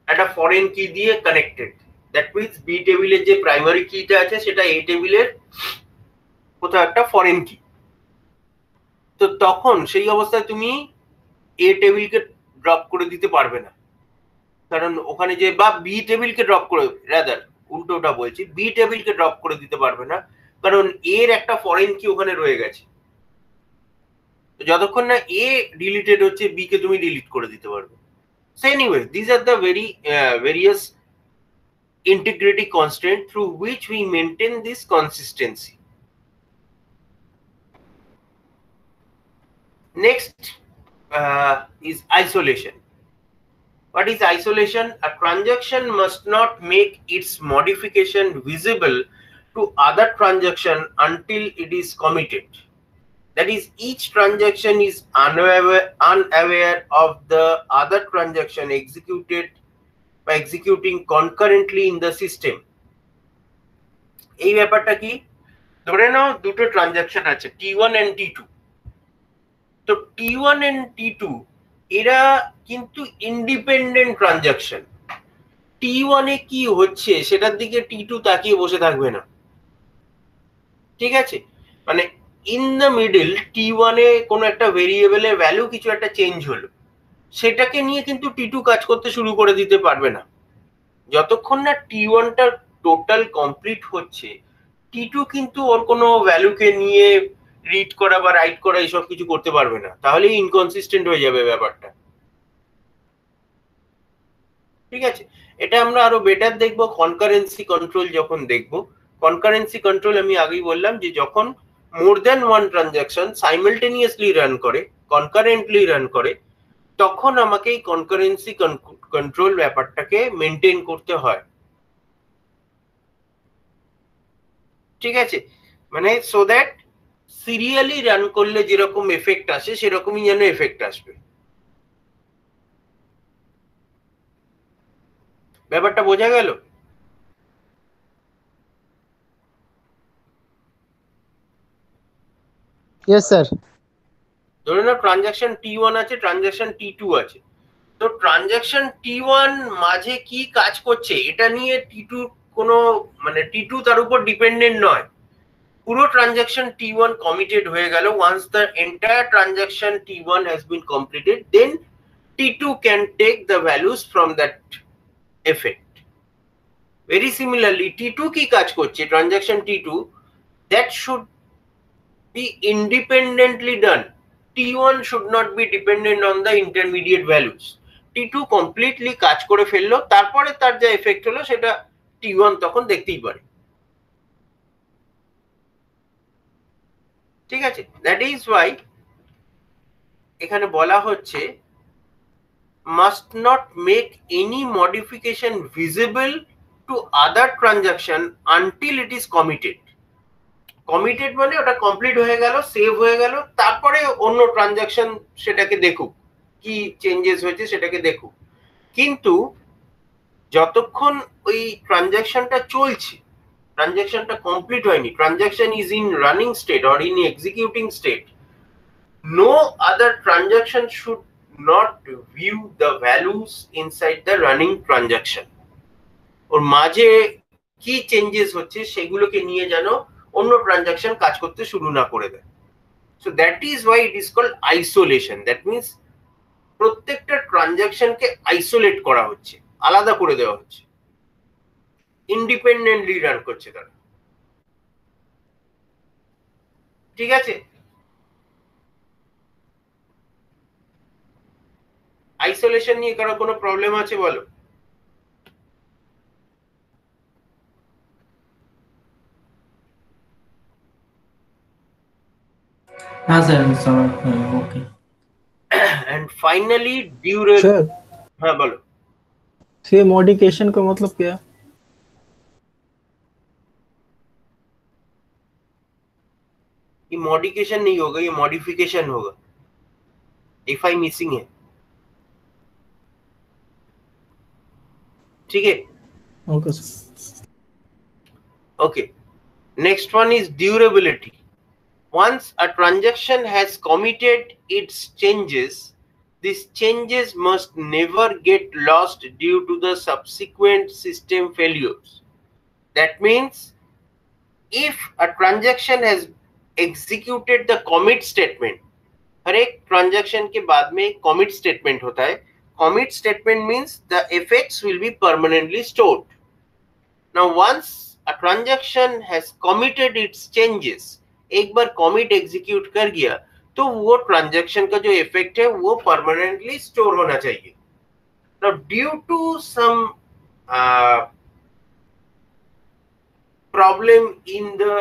একটা ফরেন কি দিয়ে কানেক্টেড, দ্যাট মিনস বি টেবিলের যে প্রাইমারি কিটা আছে সেটা এ টেবিলের কোথাও একটা ফরেন কি। তো তখন সেই অবস্থায় তুমি এ টেবিলকে ড্রপ করে দিতে পারবে না, কারণ ওখানে যে, বা বি টেবিলকে ড্রপ করে, রাদার উল্টোটা বলছি, বি টেবিলকে ড্রপ করে দিতে পারবে না, কারণ এর একটা ফরেন কি ওখানে রয়ে গেছে। যতক্ষণ না এ ডিলিটেড হচ্ছে বি কে তুমি ডিলিট করে দিতে পারবে। So anyway, these are the various integrity constraint through which we maintain this consistency. Next is isolation. What is isolation? A transaction must not make its modification visible to other transaction until it is committed. That is, each transaction is unaware of the other transaction executed by executing concurrently in the system. এই ব্যাপারটা কি? ধরে নাও দুটো transaction আছে T1 and T2। তো T1 and T2 এরা কিন্তু independent transaction. T1 এ কি হচ্ছে সেটার দিকে T2 তাকিয়ে বসে থাকবে না, ঠিক আছে? মানে ইন দ্য মিডল T1 এ কোনো একটা ভেরিয়েবলের ভ্যালু কিছু একটা চেঞ্জ হলো, সেটাকে নিয়ে কিন্তু T2 কাজ করতে শুরু করে দিতে পারবে না। যতক্ষণ না T1 টা টোটাল কমপ্লিট হচ্ছে, T2 কিন্তু ওর কোনো ভ্যালুকে নিয়ে রিড করা বা রাইট করা এইসব কিছু করতে পারবে না, তাহলে ইনকনসিস্টেন্ট হয়ে যাবে ব্যাপারটা। ঠিক আছে? এটা আমরা আরো বেটার দেখবো কনকারেন্সি কন্ট্রোল যখন দেখবো। কনকারেন্সি কন্ট্রোল আমি আগেই বললাম যে যখন more than one transaction simultaneously run করে, কনকারেন্টলি রান করে, তখন আমাকে এই কনকারেন্সি কন্ট্রোল ব্যাপারটাকে মেনটেন করতে হয়। ঠিক আছে? মানে সো দ্যাট সিরিয়ালি রান করলে যেরকম এফেক্ট আসে সেরকমই যেন এফেক্ট আসবে। ব্যাপারটা বোঝা গেল? Yes sir. ধরে নাও ট্রানজাকশন T1 আছে, ট্রানজাকশন T2 আছে। তো ট্রানজাকশন T1 মাঝে কি কাজ করছে এটা নিয়ে T2 কোনো মানে T2 তার উপর ডিপেন্ডেন্ট নয়। পুরো ট্রানজাকশন T1 কমিটেড হয়ে গেল। Once the entire transaction T1 has been completed, then T2 can take the values from that effect. Very similarly T2 কি কাজ করছে, transaction T2 that should be independently done. T1 should not be dependent on the intermediate values. T2 completely কাজ করে ফেললো, তারপরে তার যা effect হলো সেটা T1 তখন দেখতেই পারে। ঠিক আছে, দ্যাট ইজ ওয়াই এখানে বলা হচ্ছে must not make any modification visible to other transaction until it is committed. Committed মানে ওটা কমপ্লিট হয়ে গেল, সেভ হয়ে গেল, তারপরে অন্য ট্রানজাকশন সেটাকে দেখুক, কি চেঞ্জেস হয়েছে সেটাকে দেখুক। কিন্তু যতক্ষণ ওই ট্রানজাকশনটা চলছে, ট্রানজাকশনটা কমপ্লিট হয়নি, transaction is in running state or in executing state, no other transaction should not view the values inside the running transaction. ওর মাঝে কি চেঞ্জেস হচ্ছে সেগুলোকে নিয়ে যেন অন্য ট্রানজাকশন কাজ করতে শুরু না করে দেয়। So that is why it is called isolation. That means প্রত্যেকটা ট্রানজাকশনকে আইসোলেট করা হচ্ছে, আলাদা করে দেওয়া হচ্ছে, ইন্ডিপেন্ডেন্টলি রান করছে তারা। ঠিক আছে, আইসোলেশন নিয়ে কারো কোনো প্রবলেম আছে বলো? हाँ सर समझ okay. And finally durable. Sir हाँ बोलो। ये मॉडिफिकेशन का मतलब क्या है? ये मॉडिफिकेशन नहीं होगा, ये मॉडिफिकेशन होगा। इफाई मिसिंग है। ठीक है, okay sir. okay, next one is durability. Once a transaction has committed its changes, these changes must never get lost due to the subsequent system failures. That means if a transaction has executed the commit statement, हर एक transaction के बाद में एक commit statement होता है। Commit statement means the effects will be permanently stored. Now once a transaction has committed its changes, एक बार commit execute कर गया तो वो ट्रांजैक्शन का जो इफेक्ट है वो परमानेंटली स्टोर होना चाहिए। Now due to some problem in the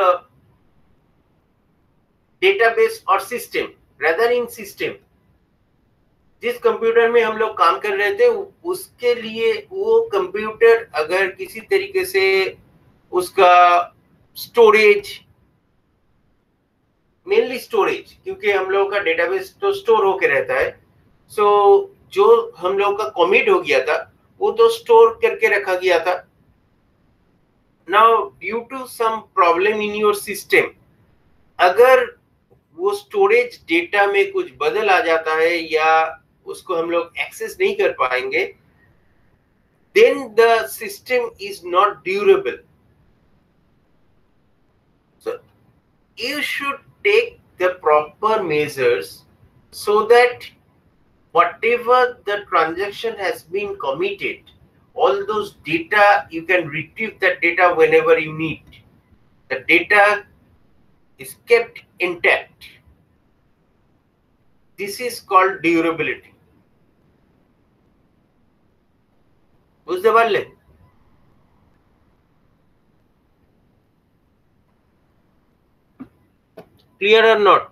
database or system, rather in system, जिस कंप्यूटर में हम लोग काम कर रहे थे उसके लिए वो कंप्यूटर अगर किसी तरीके से उसका स्टोरेज, मेनली स्टोरेज, क्योंकि हम लोगों का डेटाबेस तो स्टोर होके रहता है, सो जो हम लोगों का कमिट हो गया था वो तो स्टोर करके रखा गया था। Now due to some problem in your system, अगर वो स्टोरेज डेटा में कुछ बदल आ जाता है या उसको हम लोग एक्सेस नहीं कर पाएंगे, then the system is not durable. So you should take the proper measures so that whatever the transaction has been committed, all those data, you can retrieve that data whenever you need. The data is kept intact. This is called durability. বুঝতে পারলেন? Clear or not?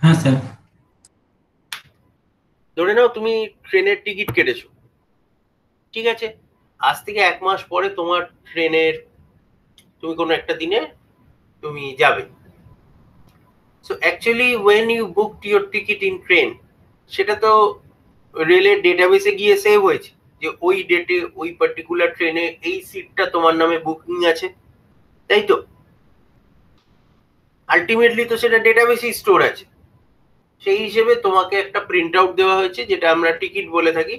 हाँ sir. ধরে নাও তুমি ট্রেনের ticket কেটেছো, ঠিক আছে, আজ থেকে 1 মাস পরে তোমার ট্রেনের তুমি কোনো একটা দিনে তুমি যাবে। So actually when you booked your ticket in train, সেটা তো রেলের ডেটাবেসে গিয়ে সেভ হয়েছে যে ওই ডেটে ওই পার্টিকুলার ট্রেনে এই সিটটা তোমার নামে বুকিং আছে, তাই তো? আলটিমেটলি তো সেটা ডেটাবেসেই স্টোর আছে। সেই হিসেবে তোমাকে একটা প্রিন্ট আউট দেওয়া হয়েছে, যেটা আমরা টিকিট বলে থাকি।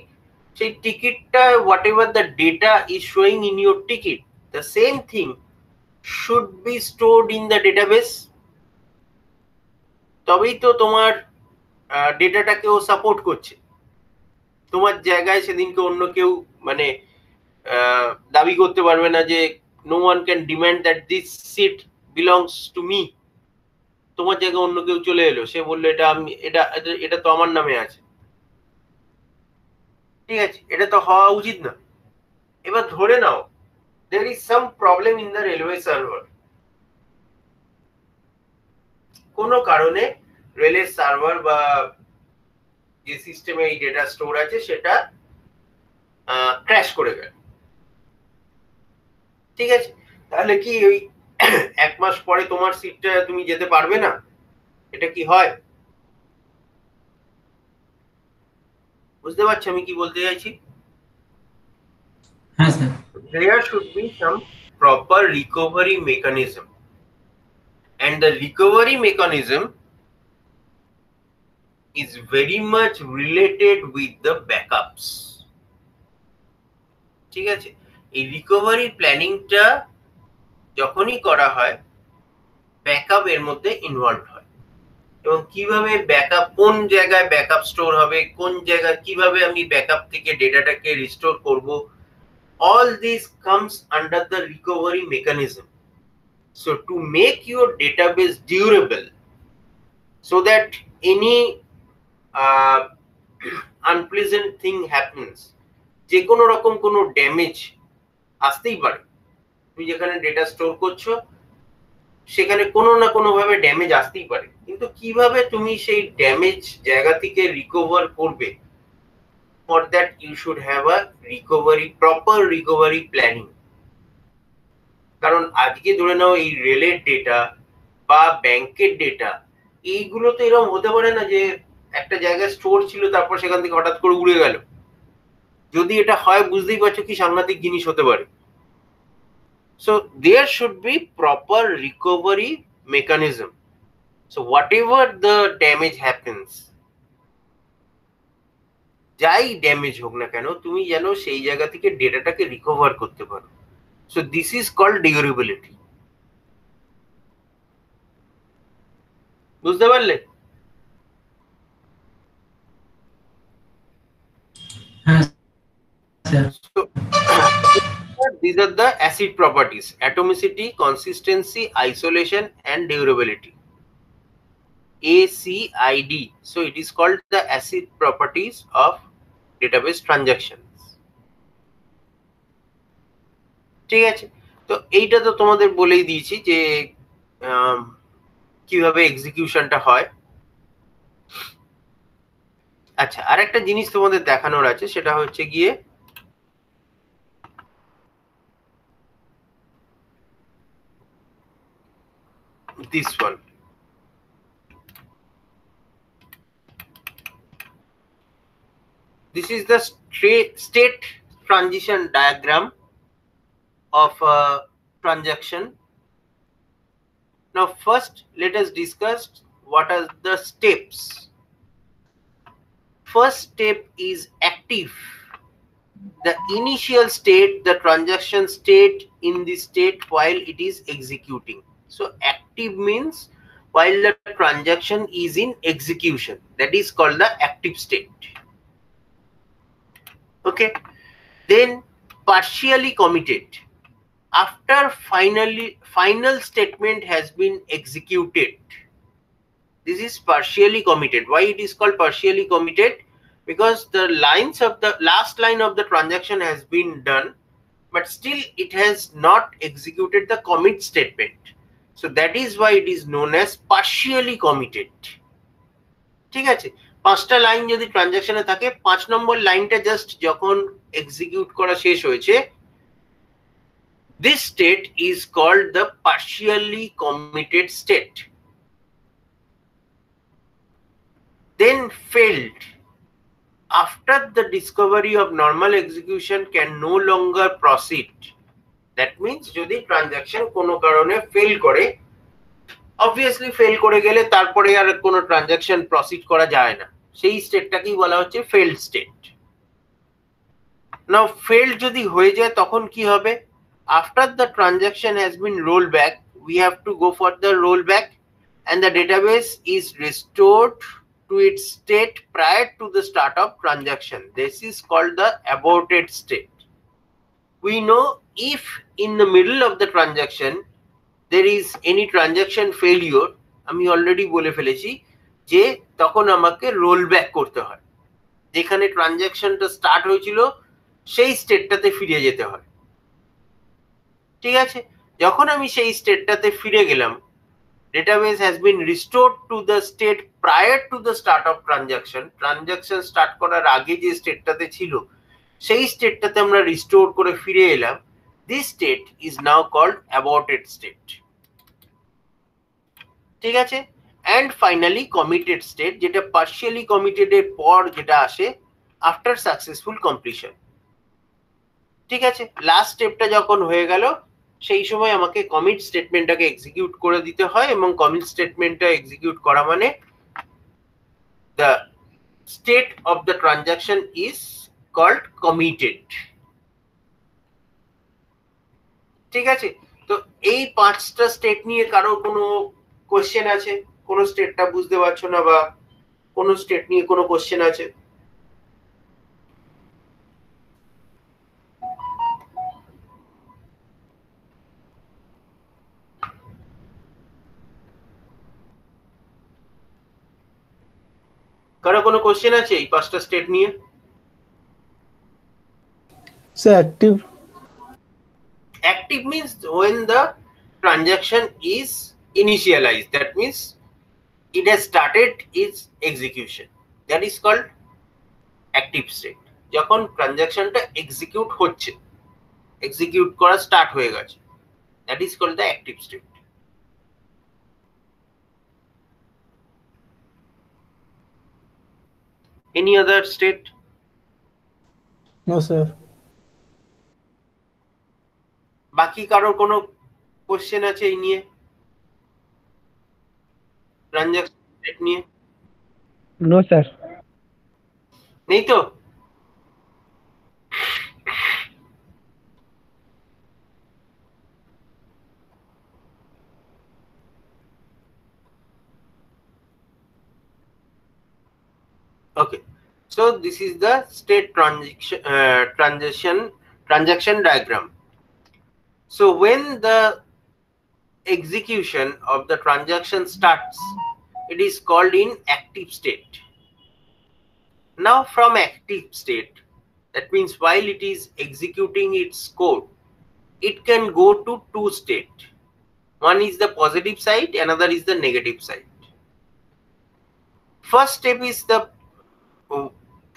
সেই টিকিটটা what ever the data is showing in your ticket, the same thing should be stored in the database. তবেই তো তোমার ডেটাটাকেও সাপোর্ট করছে। তোমার জায়গায় সেদিনকে অন্য কেউ মানে দাবি করতে পারবে না যে no one can demand that this seat belongs to me. তোমার জায়গায় অন্য কেউ চলে এলো, সে বললো এটা আমি, এটা এটা তো আমার নামে আছে, ঠিক আছে? এটা তো হওয়া উচিত না। এবার ধরে নাও there is some problem in the railway server, কোনো কারণে রেলের সার্ভার বা যে সিস্টেমে এই ডেটা স্টোর আছে সেটা ক্র্যাশ করে গেল, ঠিক আছে? তাহলে কি ওই এক মাস পরে তোমার সিটটা তুমি যেতে পারবে না? এটা কি হয়? বুঝতে পারছো আমি কি বলতে চাইছি? হ্যাঁ sir. There should be some proper recovery mechanism, and the recovery mechanism is very much related with the backups, ঠিক আছে? এই রিকভারি প্ল্যানিংটা যখনই করা হয় ব্যাকআপ এর মধ্যে ইনভলভ হয়, এবং কিভাবে ব্যাকআপ, কোন জায়গায় ব্যাকআপ স্টোর হবে, কোন জায়গায় কিভাবে আমি ব্যাকআপ থেকে ডেটাটাকে রিস্টোর করব, all this comes under the recovery mechanism. So to make your database durable, so that any unpleasant thing happens, যে কোনো রকম কোনো ড্যামেজ আসতেই পারে। তুমি যেখানে ডেটা স্টোর করছো সেখানে কোনো না কোনো ভাবে ড্যামেজ আসতেই পারে, কিন্তু কিভাবে তুমি সেই ড্যামেজ জায়গা থেকে রিকভার করবে, for that you should have a proper recovery planning. কারণ আজকে ধরে নাও এই রেলের ডেটা বা ব্যাংকের ডেটা, এইগুলো তো এরকম হতে পারে না যে একটা জায়গায় স্টোর ছিল তারপর সেখান থেকে হঠাৎ করে উড়ে গেল। যদি এটা হয় বুঝতেই পারছো কি সাংঘাতিক জিনিস হতে পারে। So there should be proper recovery mechanism. So whatever the damage happens, যাই ড্যামেজ হোক না কেন, তুমি যেন সেই জায়গা থেকে ডেটাটাকে রিকভার করতে পারো। So this is called durability. বুঝতে পারলে? হ্যাঁ sir. So these are the acid properties: atomicity, consistency, isolation, and durability. ACID. So it is called the acid properties of database transactions. ঠিক আছে, তো এইটা তো তোমাদের বলেই দিয়েছি যে কিভাবে এক্সিকিউশনটা হয়। আচ্ছা, আরেকটা জিনিস তোমাদের দেখানোর আছে, সেটা হচ্ছে গিয়ে this one. This is the state transition diagram of a transaction. Now first let us discuss what are the steps. First step is active. The initial state, the transaction state in the state while it is executing. So active means while the transaction is in execution, that is called the active state. Okay, then partially committed. After final statement has been executed, this is partially committed. Why it is called partially committed? Because the lines of the last line of the transaction has been done, but still it has not executed the commit statement. So that is why it is known as partially committed. ঠিক আছে, পাঁচটা line যদি ট্রানজাকশনে থাকে, 5 নম্বর লাইনটা just যখন execute করা শেষ হয়েছে, this state is called the partially committed state. Then failed. after the discovery of normal execution can no longer proceed. That means যদি ট্রানজাকশন কোনো কারণে ফেল করে, অবভিয়াসলি ফেল করে গেলে তারপরে আর কোনো ট্রানজাকশন প্রসিড করা যায় না, সেই স্টেটটাকেই বলা হচ্ছে ফেল্ড স্টেট। নাও ফেল্ড যদি হয়ে যায় তখন কি হবে? After the transaction has been roll back, we have to go for the rollback and the database is restored to its state prior to the start of transaction. This is called the aborted state. We know if in the middle of the transaction there is any transaction failure, আমি already বলে ফেলেছি যে তখন আমাকে roll back করতে হয়, যেখানে ট্রানজাকশনটা start হয়েছিল সেই স্টেটটাতে ফিরে যেতে হয়। ঠিক আছে, যখন আমি সেই স্টেটটাতে ফিরে গেলাম, database has been restored to the state prior to the start of transaction. Transaction start করার আগে যে স্টেটটাতে ছিল সেই স্টেটটাতে আমরা রিস্টোর করে ফিরে এলাম। This state is now called aborted state. ঠিক আছে, and finally committed state, যেটা partially committed এর পর যেটা আসে after successful completion। ঠিক আছে, লাস্ট স্টেপটা যখন হয়ে গেল সেই সময় আমাকে কমিট স্টেটমেন্টটাকে এক্সিকিউট করে দিতে হয়, এবং কমিট স্টেটমেন্টটা এক্সিকিউট করা মানে the state of the transaction is called committed. ঠিক আছে, তো এই পাঁচটা স্টেট নিয়ে কারোর কোনো কোশ্চেন আছে? কোনো স্টেটটা বুঝতে পারছো না বা কোনো স্টেট নিয়ে কোনো কোশ্চেন আছে? কারো কোনো কোশ্চেন আছে এই পাঁচটা স্টেট নিয়ে? Sir, active. Active means when the transaction is initialized, that means it has started its execution, that is called active state. যখন ট্রানজাকশনটা এক্সিকিউট হচ্ছে, এক্সিকিউট করা স্টার্ট হয়ে গেছে, that is called the active state. Any other state? No, sir. বাকি কারোর কোনো question আছে এই নিয়ে, ট্রানজাকশন স্টেট নিয়ে? No sir. নেই তো? Okay, so this is the state transaction diagram. So when the execution of the transaction starts, it is called in active state. Now from active state, that means while it is executing its code, it can go to two states. One is the positive side, another is the negative side. First step is the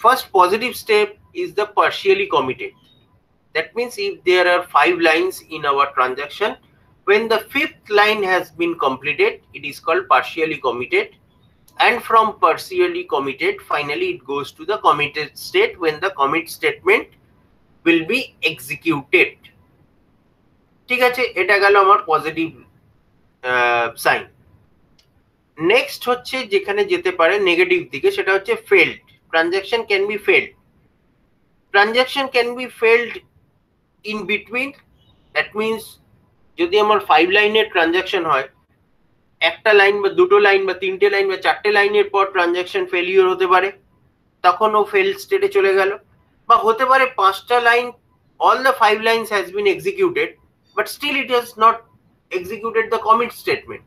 first positive step is the partially committed. That means if there are 5 lines in our transaction, when the 5th line has been completed, it is called partially committed. And from partially committed, finally it goes to the committed state when the commit statement will be executed. ঠিক আছে, এটা গেল আমার positive sign. Next হচ্ছে যেখানে যেতে পারে negative দিকে, সেটা হচ্ছে failed. Transaction can be failed. Transaction can be failed in between, that means যদি আমার 5 লাইনের ট্রানজাকশন হয়, একটা লাইন বা দুটো লাইন বা তিনটে লাইন বা চারটে লাইনের পর ট্রানজাকশন ফেলিওর হতে পারে, তখন ও ফেল্ড স্টেটে চলে গেল। বা হতে পারে 5টা line, all the 5 lines has been executed, but still it has not executed the commit statement,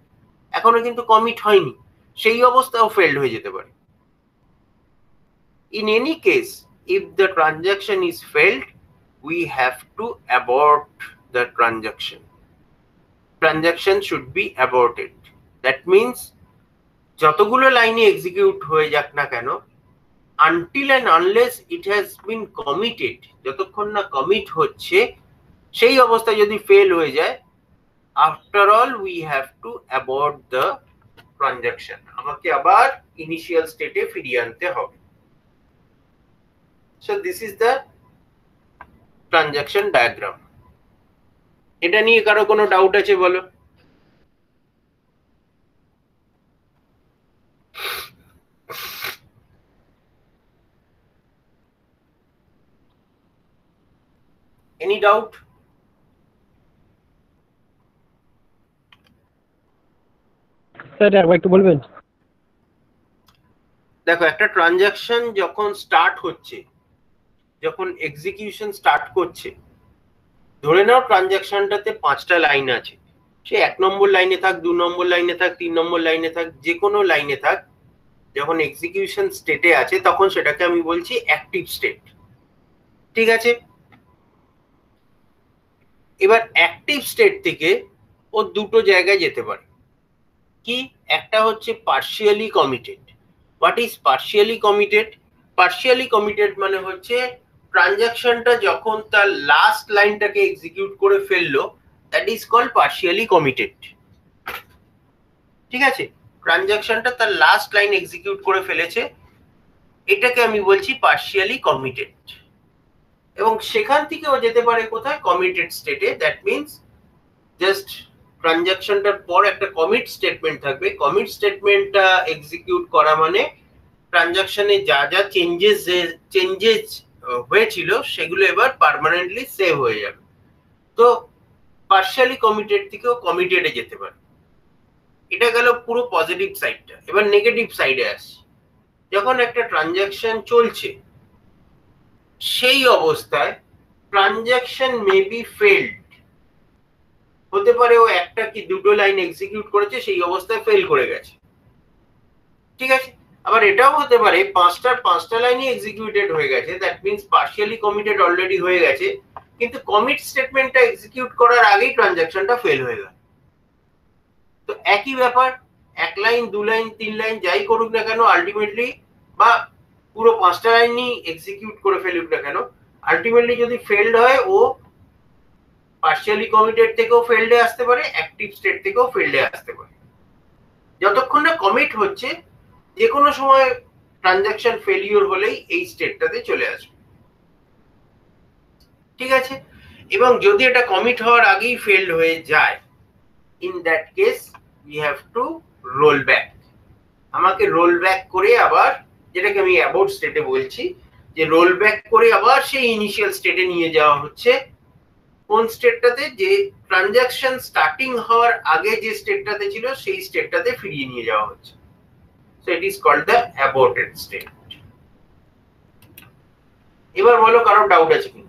এখনো কিন্তু কমিট হয়নি, সেই অবস্থাও ফেল্ড হয়ে যেতে পারে। In any case, if the transaction is failed, we have to abort the transaction. Transaction should be aborted. That means যতগুলো লাইনে এক্সিকিউট হয়ে যাক না কেন, until and unless it has been committed, যতক্ষণ না কমিট হচ্ছে সেই অবস্থায় যদি ফেল হয়ে যায়, after all we have to abort the transaction. আমাকে আবার ইনিশিয়াল স্টেটে ফিরিয়ে আনতে হবে। So this is the transaction diagram. এটা নিয়ে কারো কোনো ডাউট আছে বলো? Any doubt? স্যার একবার একটু বলবেন? দেখো, একটা ট্রানজাকশন যখন স্টার্ট হচ্ছে, যখন এক্সিকিউশন স্টার্ট করছে, ধরে নাও ট্রানজাকশনটাতে 5টা লাইন আছে, সে 1 নম্বর লাইনে থাক, 2 নম্বর লাইনে থাক, 3 নম্বর লাইনে থাক, যে কোনো লাইনে থাক, যখন এক্সিকিউশন স্টেটে আছে তখন সেটাকে আমি বলছি অ্যাক্টিভ স্টেট। ঠিক আছে, এবার অ্যাক্টিভ স্টেট থেকে ও দুটো জায়গায় যেতে পারে। কি? একটা হচ্ছে partially committed. What is partially committed? Partially committed মানে হচ্ছে ট্রানজাকশনটা যখন তার লাস্ট লাইনটাকে এক্সিকিউট করে ফেললো, that is called partially committed. ঠিক আছে, ট্রানজাকশনটা তার লাস্ট লাইন এক্সিকিউট করে ফেলেছে, এটাকে আমি বলছি পার্শিয়ালি কমিটেড। এবং সেখান থেকে ও যেতে পারে কোথায়? কমিটেড স্টেটে। দ্যাট মিনস জাস্ট ট্রানজাকশনটার পর একটা কমিট স্টেটমেন্ট থাকবে। কমিট স্টেটমেন্টটা এক্সিকিউট করা মানে ট্রানজাকশনে যা যা চেঞ্জেস হয়েছিল সেগুলো এবার পার্মানেন্টলি সেভ হয়ে যাবে। তো পার্শিয়ালি কমিটেড থেকেও কমিটেডে যেতে পারে। এটা গেল পুরো পজিটিভ সাইডটা। এবার নেগেটিভ সাইডে আসি। যখন একটা ট্রানজাকশন চলছে, সেই অবস্থায় ট্রানজাকশন মে বি ফেলড। হতে পারে ও একটা কি দুটো লাইন এক্সিকিউট করেছে, সেই অবস্থায় ফেল করে গেছে। ঠিক আছে, আবার এটাও হতে পারে 5টা লাইনই এক্সিকিউটেড হয়ে গেছে, that means partially committed already হয়ে গেছে, কিন্তু কমিট স্টেটমেন্টটা এক্সিকিউট করার আগেই ট্রানজাকশনটা ফেল হয়ে গেল। তো একই ব্যাপার, 1 লাইন 2 লাইন 3 লাইন যাই করুক না কেন, আলটিমেটলি, বা পুরো 5টা লাইনই এক্সিকিউট করে ফেলুক না কেন, আলটিমেটলি যদি ফেলড হয়, ও পার্শিয়ালি কমিটেড থেকেও ফেলডে আসতে পারে, অ্যাক্টিভ স্টেট থেকেও ফেলডে আসতে পারে। যতক্ষণ না কমিট হচ্ছে, যে কোনো সময় ট্রানজাকশন ফেলিওর হলেই এই স্টেটটাতে চলে আসবে। ঠিক আছে, এবং যদি এটা কমিট হওয়ার আগেই ফেলড হয়ে যায়, in that case we have two roll back. আমাকে রোল ব্যাক করে আবার, যেটাকে আমি অ্যাবাউট স্টেটে বলছি, যে রোল ব্যাক করে আবার সেই ইনিশিয়াল স্টেটে নিয়ে যাওয়া হচ্ছে। কোন স্টেটটাতে? যে ট্রানজাকশন স্টার্টিং হওয়ার আগে যে স্টেটটাতে ছিল সেই স্টেটটাতে ফিরিয়ে নিয়ে যাওয়া হচ্ছে। So it is called the aborted state. এবার বলো, কারো ডাউট আছে কি?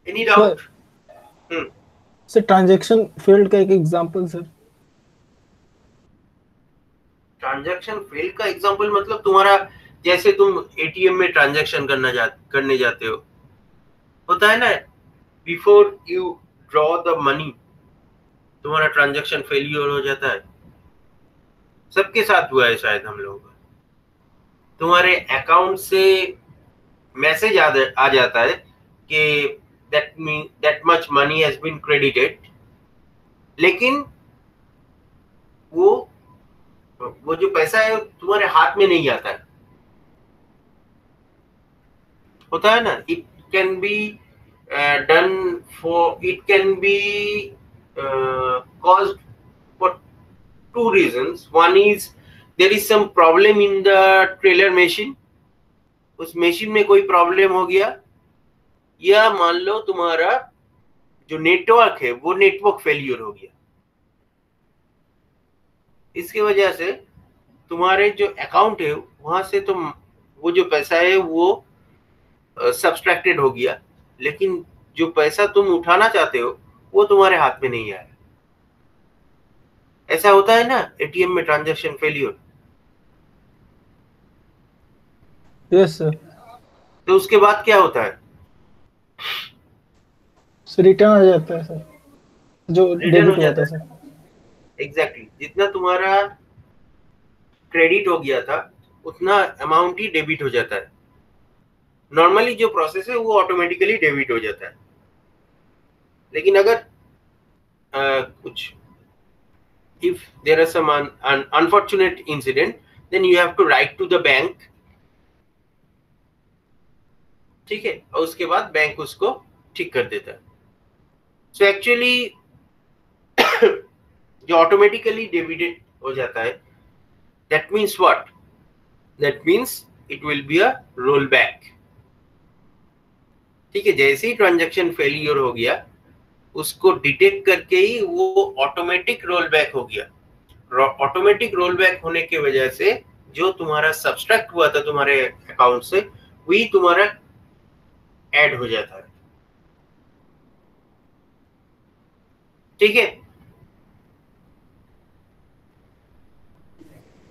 Any doubt? Sir transaction failed का एक एग्जांपल सर। ट्रांजैक्शन फेल का एग्जांपल मतलब तुम्हारा, जैसे तुम एटीएम में ट्रांजैक्शन करने जाते हो, होता है ना, before you draw the money तुम्हारा ट्रांजैक्शन फेलियर हो जाता है। सबके साथ हुआ है शायद हम लोगों का। तुम्हारे अकाउंट से मैसेज आ जाता है कि that much money has been credited, लेकिन वो जो पैसा है तुम्हारे हाथ में नहीं आता है। होता है ना, it can be done for, it can be caused for 2 reasons. One is there is some problem in the trailer machine, उस मशीन में कोई प्रॉब्लम हो गया, या मान लो तुम्हारा जो नेटवर्क है वो नेटवर्क फेलियर हो गया। इसकी वजह से तुम्हारे जो अकाउंट है वहां से तुम वो जो पैसा है वो सब्सट्रैक्टेड हो गया, लेकिन जो पैसा तुम उठाना चाहते हो वो तुम्हारे हाथ में नहीं आया। ऐसा होता है ना एटीएम में ट्रांजैक्शन फेलियर। Yes sir. तो उसके बाद क्या होता है? सर रिटर्न आ जाता है सर, जो डेबिट हो जाता है सर। एग्जैक्टली, जितना तुम्हारा क्रेडिट हो गया था उतना अमाउंट ही डेबिट हो जाता है। नॉर्मली जो प्रोसेस है वो ऑटोमेटिकली डेबिट हो जाता है। लेकिन अगर कुछ if there is some unfortunate incident, then you have to write to the bank, ठीक है, और उसके बाद बैंक उसको ठीक कर देता है। सो एक्चुअली जो ऑटोमेटिकली डेबिटेड हो जाता है, that means what? That means it will be a roll back. ठीक है, जैसे ही ट्रांजैक्शन फेलियर हो गया उसको डिटेक्ट करके ही वो ऑटोमेटिक रोल बैक हो गया। ऑटोमेटिक रोल बैक होने की वजह से जो तुम्हारा सब्सट्रैक्ट हुआ था तुम्हारे अकाउंट से वही तुम्हारा ऐड हो जाता है। ठीक है,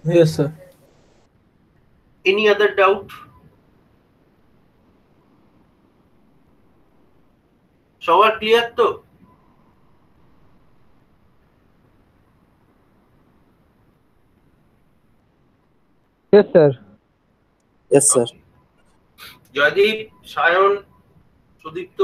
yes sir. Any other doubt? सवाल क्लियर? तो yes sir. Yes sir. Jaydeep, Sayan, Sudipta,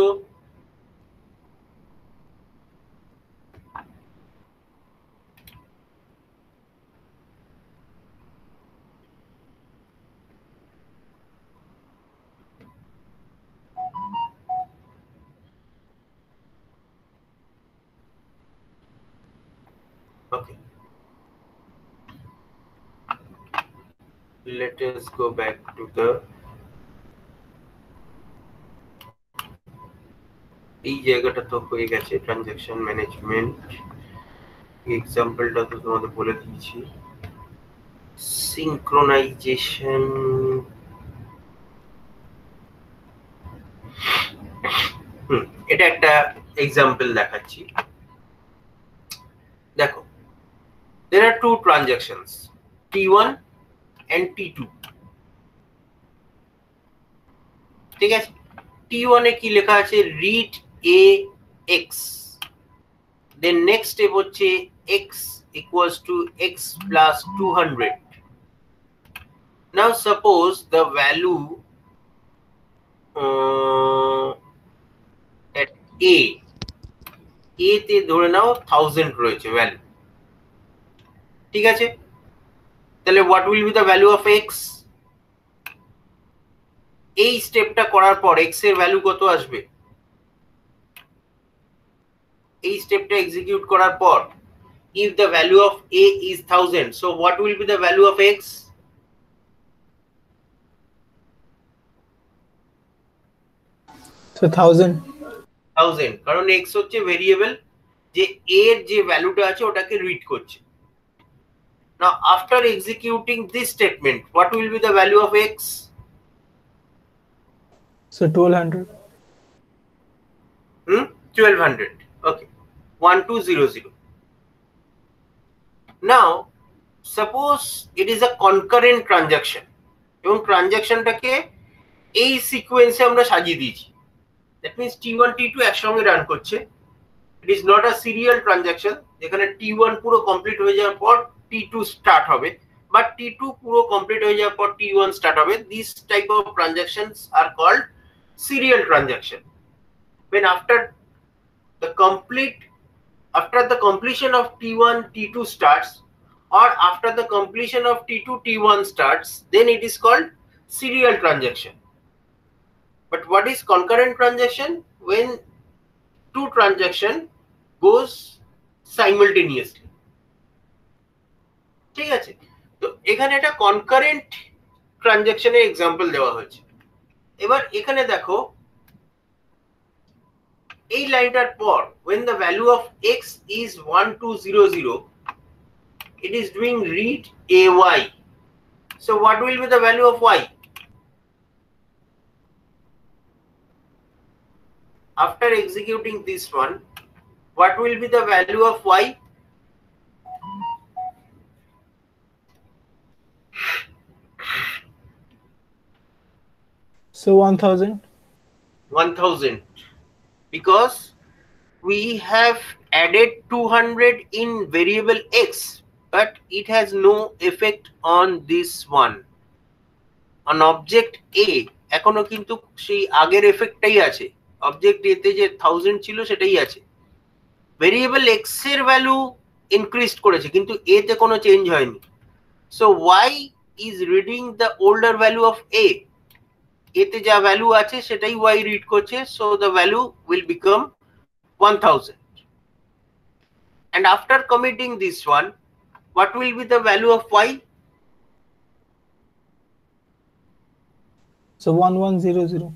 okay, let us go back to the এই জায়গাটা তো হয়ে গেছে ট্রানজাকশন ম্যানেজমেন্ট। এক্সাম্পলটা তো তোমাদের বলে দিয়েছি। সিনক্রোনাইজেশন, এটা একটা এক্সাম্পল দেখাচ্ছি। দেখো, there are two transactions, T1 and T2। ঠিক আছে, T1 এ কি লেখা আছে? read a x, then next step হচ্ছে x equals to x plus 200। now suppose the value at a তে ধরে নাও 1000 রয়েছে ভ্যালু। ঠিক আছে, তাহলে what will be the value of x? এই স্টেপটা করার পর x এর ভ্যালু কত আসবে? এই স্টেপটা এক্সিকিউট করার পর if the value of a is 1000, so what will be the value of x? So 1000, কারণ x হচ্ছে ভেরিয়েবল, যে a এর যে ভ্যালুটা আছে ওটাকে রিড করছে। now after executing this statement, what will be the value of x? so 1200. 1200, okay, 1200। now suppose it is a concurrent transaction, এবং ট্রানজাকশনটাকে এই সিকোয়েন্সে আমরা সাজিয়ে দিয়েছি। দ্যাট মিন্স T1 T2 একসঙ্গে রান করছে। It is not a serial transaction যেখানে T1 পুরো complete হয়ে যাওয়ার পর T2 স্টার্ট হবে, বাট T2 পুরো কমপ্লিট হয়ে যাওয়ার পর T1 স্টার্ট হবে। This type of transactions are called serial transaction, when after the completion of T1 T2 starts, or after the completion of T2 T1 starts, then it is called serial transaction. But what is concurrent transaction? When two transaction goes simultaneously। ঠিক আছে, তো এখানে একটা concurrent ট্রানজাকশনের example দেওয়া হয়েছে। এবার এখানে দেখো এই লাইনটার পর when the value of x is 1200, it is doing read ay, so what will be the value of y? after executing this one, what will be the value of y? So 1000. 1000, because we have added 200 in variable x, but it has no effect on this one, on object A এখনো কিন্তু সেই আগের এফেক্টটাই আছে, object a তে যে 1000 ছিল সেটাই আছে। ভেরিয়েবল এক্স এর ভ্যালু ইনক্রিজ করেছে কিন্তু এ তে কোনো চেঞ্জ হয়নি। So Y is reading the older value of A, এতে যা ভ্যালু আছে সেটাই ওয়াই রিড করছে, so the value will become 1000. And after committing this one, what will be the value of y? So 1100.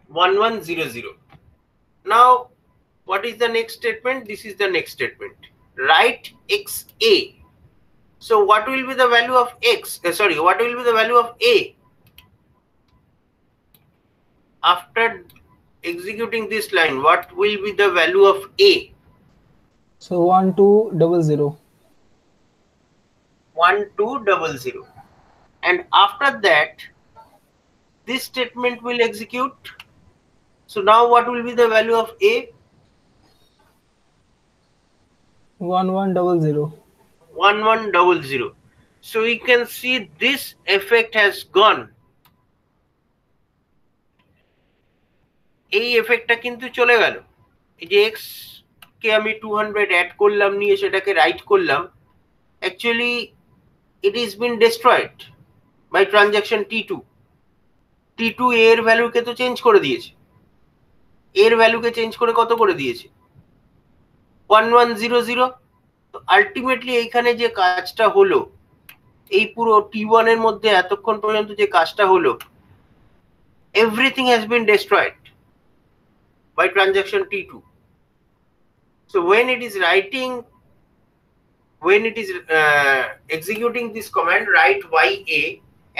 1100. Now what is the next statement? This is the next statement. Write xa. So what will be the value of x? What will be the value of a? After executing this line, what will be the value of a? So 1200. 1200. And after that, this statement will execute. So now what will be the value of a? 1100. 1100. So you can see this effect has gone. এই এফেক্টটা কিন্তু চলে গেল। এই যে x কে আমি 200 add করলাম, নিয়ে সেটাকে রাইট করলাম, actually it is been destroyed by transaction T2. T2 এর ভ্যালুকে তো চেঞ্জ করে দিয়েছে, এর ভ্যালুকে চেঞ্জ করে কত করে দিয়েছে? 1100. তো আলটিমেটলি এইখানে যে কাজটা হলো, এই পুরো T1 এর মধ্যে এতক্ষণ পর্যন্ত যে কাজটা হলো, everything has been destroyed by transaction T2. So when it is executing this command, write ya,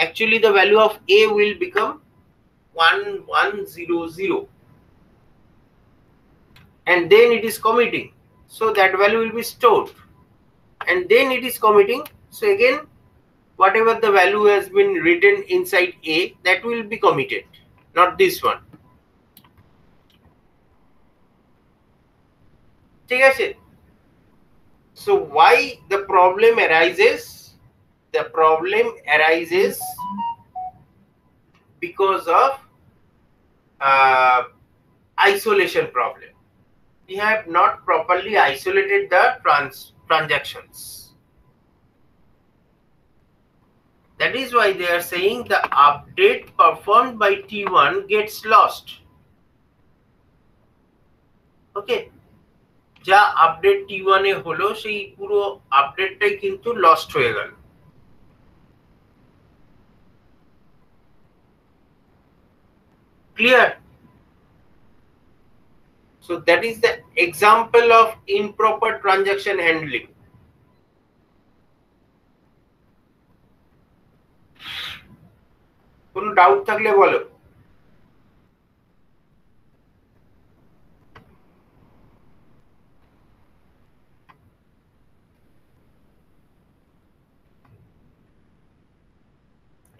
actually the value of a will become 1100, and then it is committing, so that value will be stored, and then it is committing. So again, whatever the value has been written inside a, that will be committed, not this one. ঠিক আছে? So why the problem arises? The problem arises because of isolation problem. We have not properly isolated the transactions. That is why they are saying the update performed by T1 gets lost. Okay, যা update T1 এ হলো সেই পুরো আপডেটটাই কিন্তু lost হয়ে গেল। Clear? So that is the example of improper transaction handling. কোনো doubt থাকলে বলো।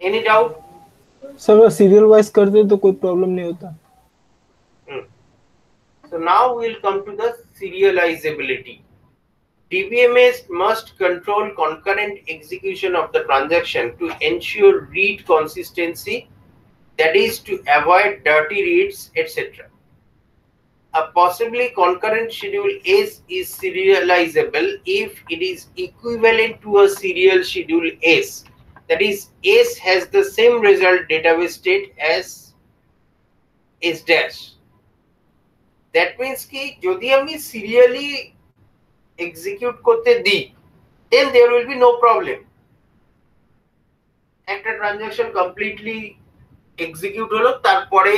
Any doubt? सर अगर सीरियल वाइज करते तो कोई प्रॉब्लम नहीं होता। So now we will come to the serializability. DBMS must control concurrent execution of the transaction to ensure read consistency, that is to avoid dirty reads, etc. A possibly concurrent schedule S is serializable if it is equivalent to a serial schedule S. That is, S has the same result database state as S dash. That means ki jodi ami serially execute korte di, then there will be no problem. Ekta transaction completely execute holo, tarpore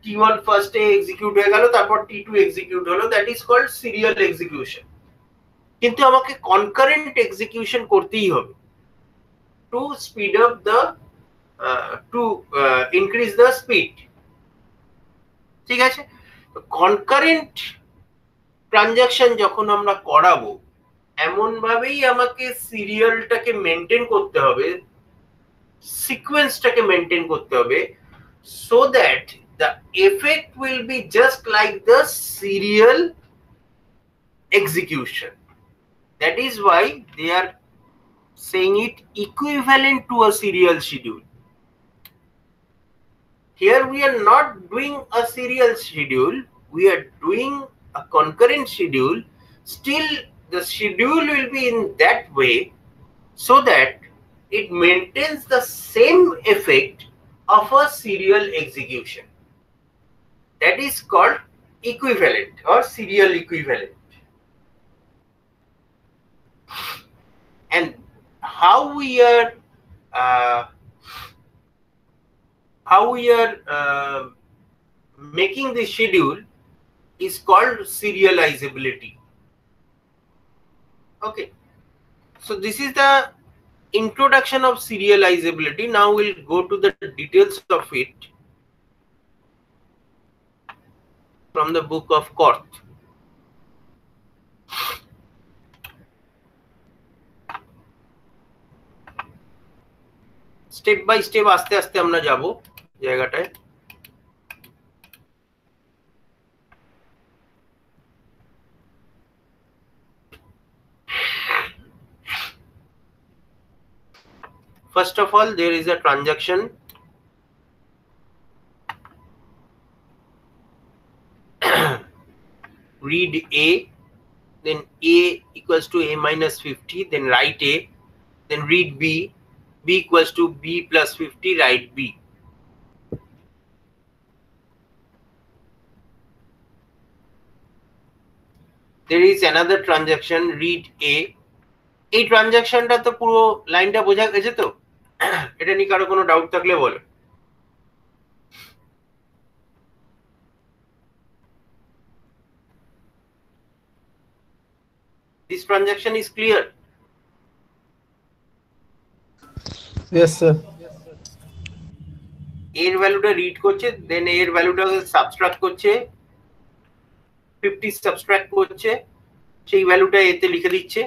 T1 first e execute hoye gelo, tarpor T2 execute holo, that is called serial execution. Kintu amake concurrent execution kortei hobe to speed up the increase the speed. ঠিক আছে? Concurrent transaction যখন আমরা করাবো, এমন ভাবেই আমাকে সিরিয়ালটাকে maintain করতে হবে, সিকোয়েন্সটাকে মেনটেন করতে হবে, so that the effect will be just like the serial execution. That is why they are saying it equivalent to a serial schedule. Here we are not doing a serial schedule, we are doing a concurrent schedule. Still the schedule will be in that way so that it maintains the same effect of a serial execution. That is called equivalent or serial equivalent. And how we are making the schedule is called serializability. Okay, so this is the introduction of serializability. Now we'll go to the details of it from the book of Korth. Step by step আস্তে আস্তে আমরা যাব জায়গাটায়। First of all, there is a transaction read A, then A equals to A minus 50, then write A, then read B, B equals to B plus 50, write B. There is another transaction read A. এই ট্রানজাকশনটা তো পুরো লাইনটা বোঝা গেছে তো? এটা নিয়ে কারো কোনো ডাউট থাকলে বলো। This transaction is clear? Yes, sir. এর ভ্যালুটা রিড করছে, দেন এর ভ্যালুটাকে সাবট্রাক্ট করছে, 50 সাবট্রাক্ট করছে, সেই ভ্যালুটা এতে লিখে দিচ্ছে।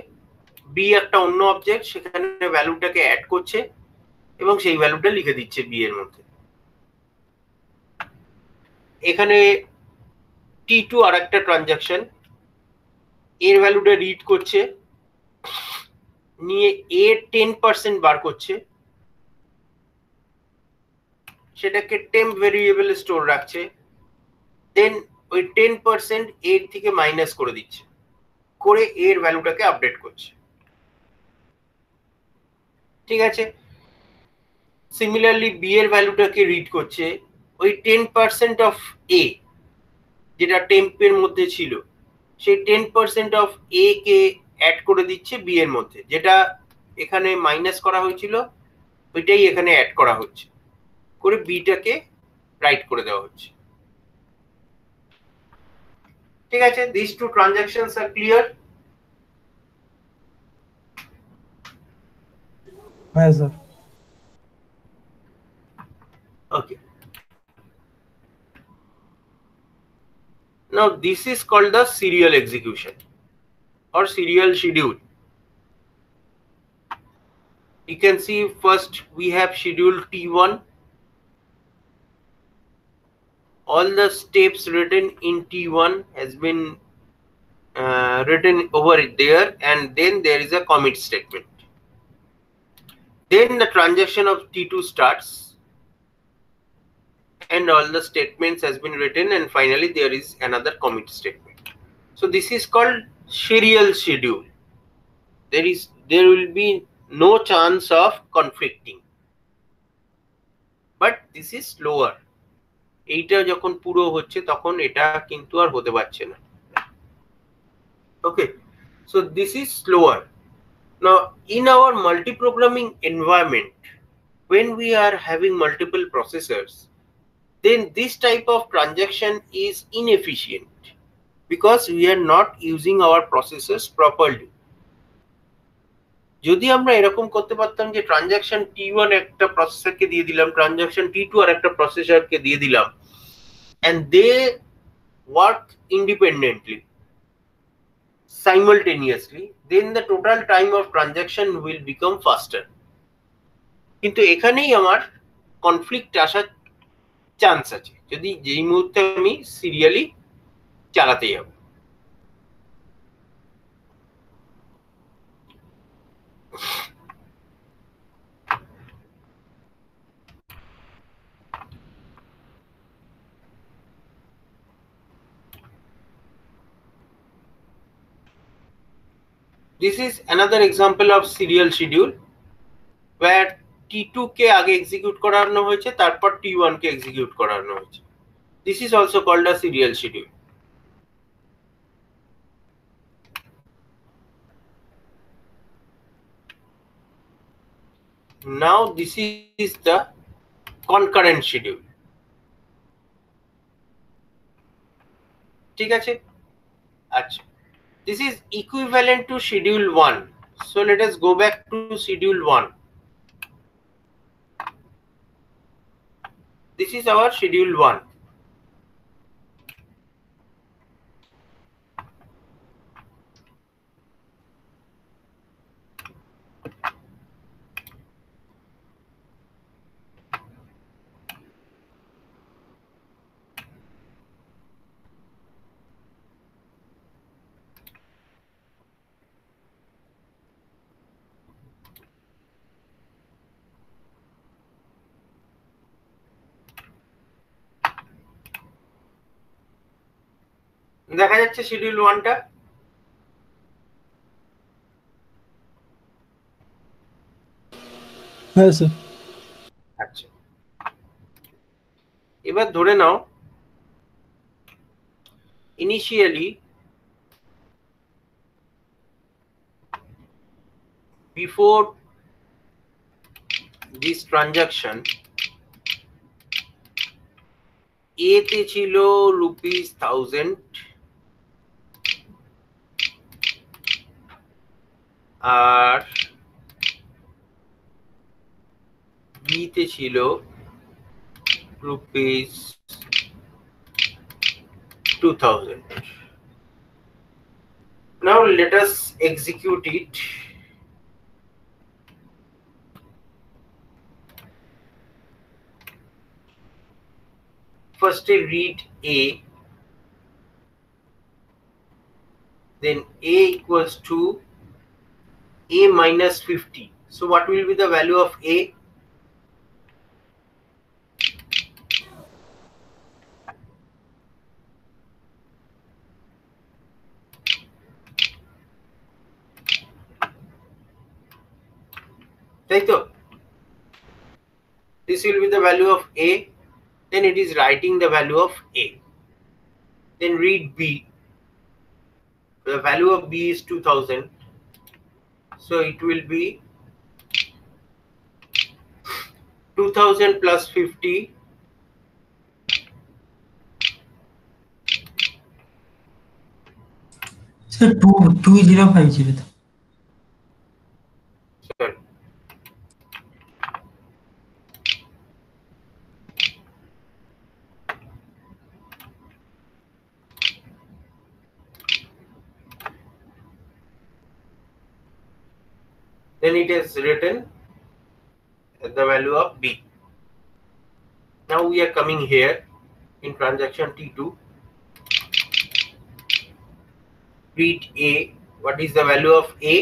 বি একটা অন্য অবজেক্ট, সেখানে ভ্যালুটাকে অ্যাড করছে এবং সেই ভ্যালুটা লিখে দিচ্ছে বি এর মধ্যে। এখানে T2 আর একটা ট্রানজাকশন, এর ভ্যালুটা রিড করছে, নিয়ে এর 10% বার করছে, সেটাকে টেম্প ভেরিয়েবলে স্টোর রাখছে, দেন ওই 10% এর থেকে মাইনাস করে দিচ্ছে, করে এর ভ্যালুটাকে আপডেট করছে। ঠিক আছে, সিমিলারলি বি এর ভ্যালুটাকে রিড করছে, ওই 10% অফ এ যেটা টেম্পের মধ্যে ছিল, সেই 10% অফ এ কে অ্যাড করে দিচ্ছে বি এর মধ্যে, যেটা এখানে মাইনাস করা হয়েছিল ওইটাই এখানে অ্যাড করা হচ্ছে, করে বিটাকে রাইট করে দেওয়া হচ্ছে। ঠিক আছে, this two transactions are clear? হ্যাঁ sir. Okay. Now this is called the serial execution or serial schedule. You can see first we have schedule T1. All the steps written in T1 has been written over there, and then there is a commit statement. Then the transaction of T2 starts and all the statements has been written, and finally there is another commit statement. So this is called serial schedule. There will be no chance of conflicting, but this is slower. এইটা যখন পুরো হচ্ছে তখন এটা কিন্তু আর হতে পারছে না। Okay, so this is slower. Now in our multi-programming environment, when we are having multiple processors, then this type of transaction is inefficient because we are not using our processors properly. যদি আমরা এরকম করতে পারতাম যে transaction T1 একটা প্রসেসরকে দিয়ে দিলাম, transaction T2 আর একটা প্রসেসরকে দিয়ে দিলাম, and they work independently simultaneously, then the total time of transaction will become faster. কিন্তু এখানেই আমার কনফ্লিক্ট আসার চান্স আছে যদি যেই মুহূর্তে আমি সিরিয়ালি চালাতে যাব। This is another example of serial schedule where T2 কে আগে এক্সিকিউট করানো হয়েছে, তারপর T1 কে এক্সিকিউট করানো হয়েছে। This is also called a serial schedule. Now this is the concurrent schedule. ঠিক আছে? আচ্ছা, this is equivalent to schedule 1. So let us go back to schedule 1. This is our schedule 1. দেখা যাচ্ছে schedule 1টা। হ্যাঁ sir. আচ্ছা, এবার ধরে নাও initially before this transaction A তে ছিল ₹1000 আর B তে ছিল ₹2000. Now let us execute it. First read A, then A equals to A minus 50. So what will be the value of A? Right? This will be the value of A. Then it is writing the value of A. Then read B. The value of B is 2000. So it will be 2000 plus 50. Sir 2050 তো। Sorry. Then it is written the value of B. Now we are coming here in transaction T2. Read A. What is the value of A?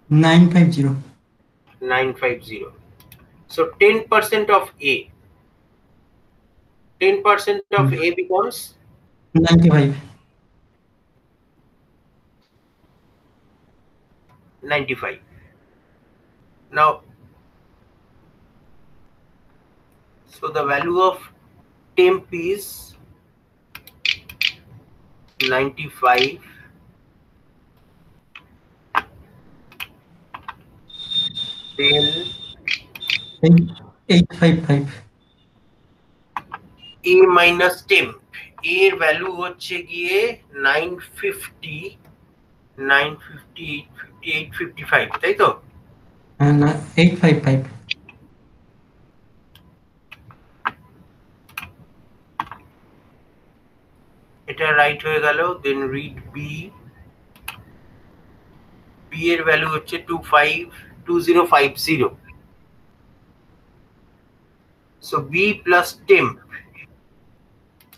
950 950. So 10% of A. 10% of A becomes 95 95. Now, so the value of temp is 95. Then 855 A minus temp. A এর value হচ্ছে গিয়ে 950, 958, 55, তাই তো? হ্যাঁ না 855 এটা write হয়ে গেল। Then read B. বি এর ভ্যালু হচ্ছে 2050। সো বি প্লাস টেম্প,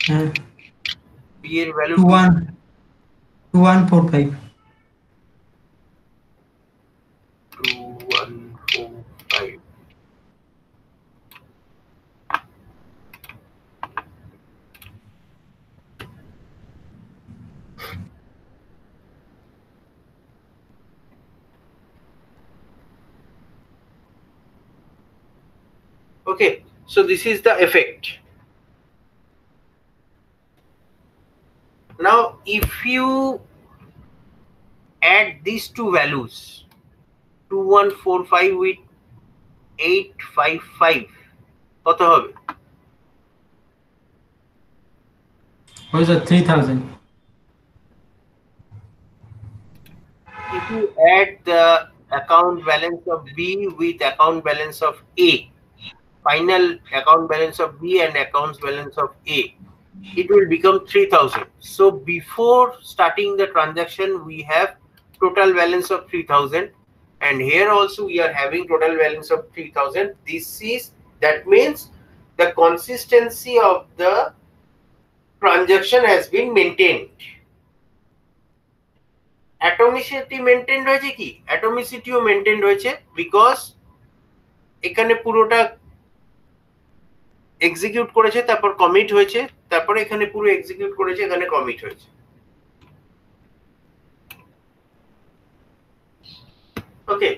হ্যাঁ বি এর value 2145 2145। Okay, so this is the effect. Now if you add these two values, 2145 with 855, কত হবে? What is the 3000? If you add the account balance of B with account balance of A, final account balance of B and account balance of A, it will become 3000. So before starting the transaction, we have total balance of 3000, and here also we are having total balance of 3000. That means the consistency of the transaction has been maintained. Atomicity maintained হয়েছে কি? Atomicityও maintained হয়েছে because এখানে পুরোটা execute করেছে, তারপর commit হয়েছে, তারপরে এখানে পুরো এক্সিকিউট করেছে, এখানে কমিট হয়েছে। ওকে,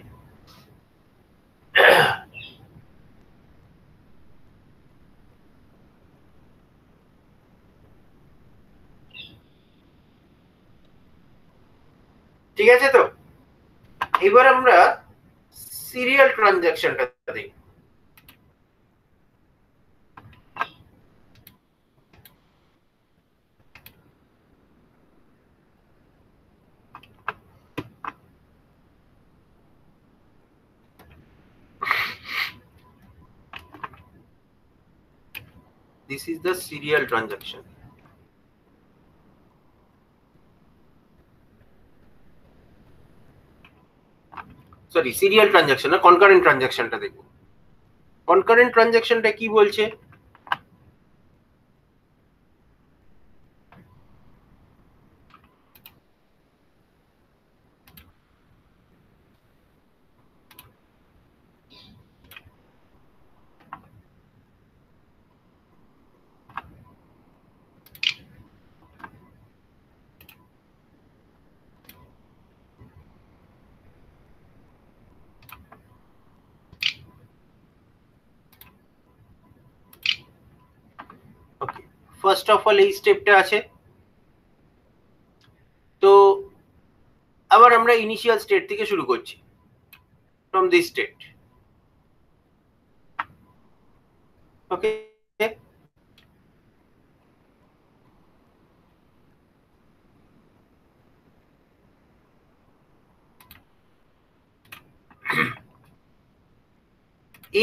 ঠিক আছে। তো এবার আমরা সিরিয়াল ট্রানজাকশনটা দেখি। This is the serial transaction. Sorry, serial transaction না, কনকারেন্ট ট্রানজাকশনটা দেখব। কনকারেন্ট ট্রানজাকশনটা কি বলছে? ওকে, ফার্স্ট অফ অল এই স্টেপটা আছে। তো আবার আমরা ইনিশিয়াল স্টেট থেকে শুরু করছি, from this state. Okay,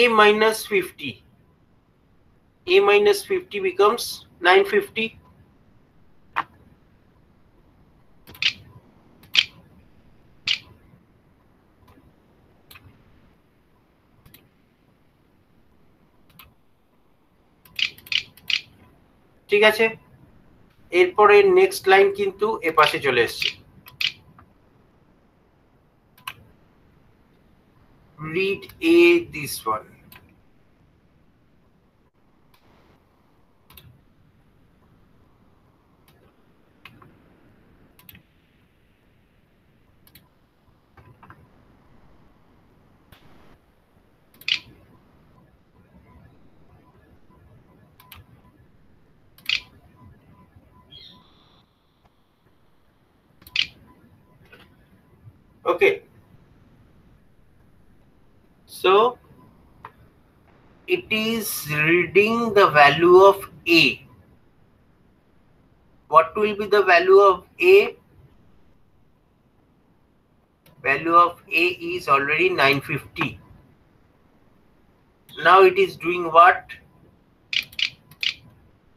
A minus 50, A minus 50 becomes 950. ঠিক আছে, এরপরে নেক্সট লাইন কিন্তু এ পাশে চলে এসছে। read A this one. Okay, so it is reading the value of A. What will be the value of A? Value of A is already 950. Now it is doing what?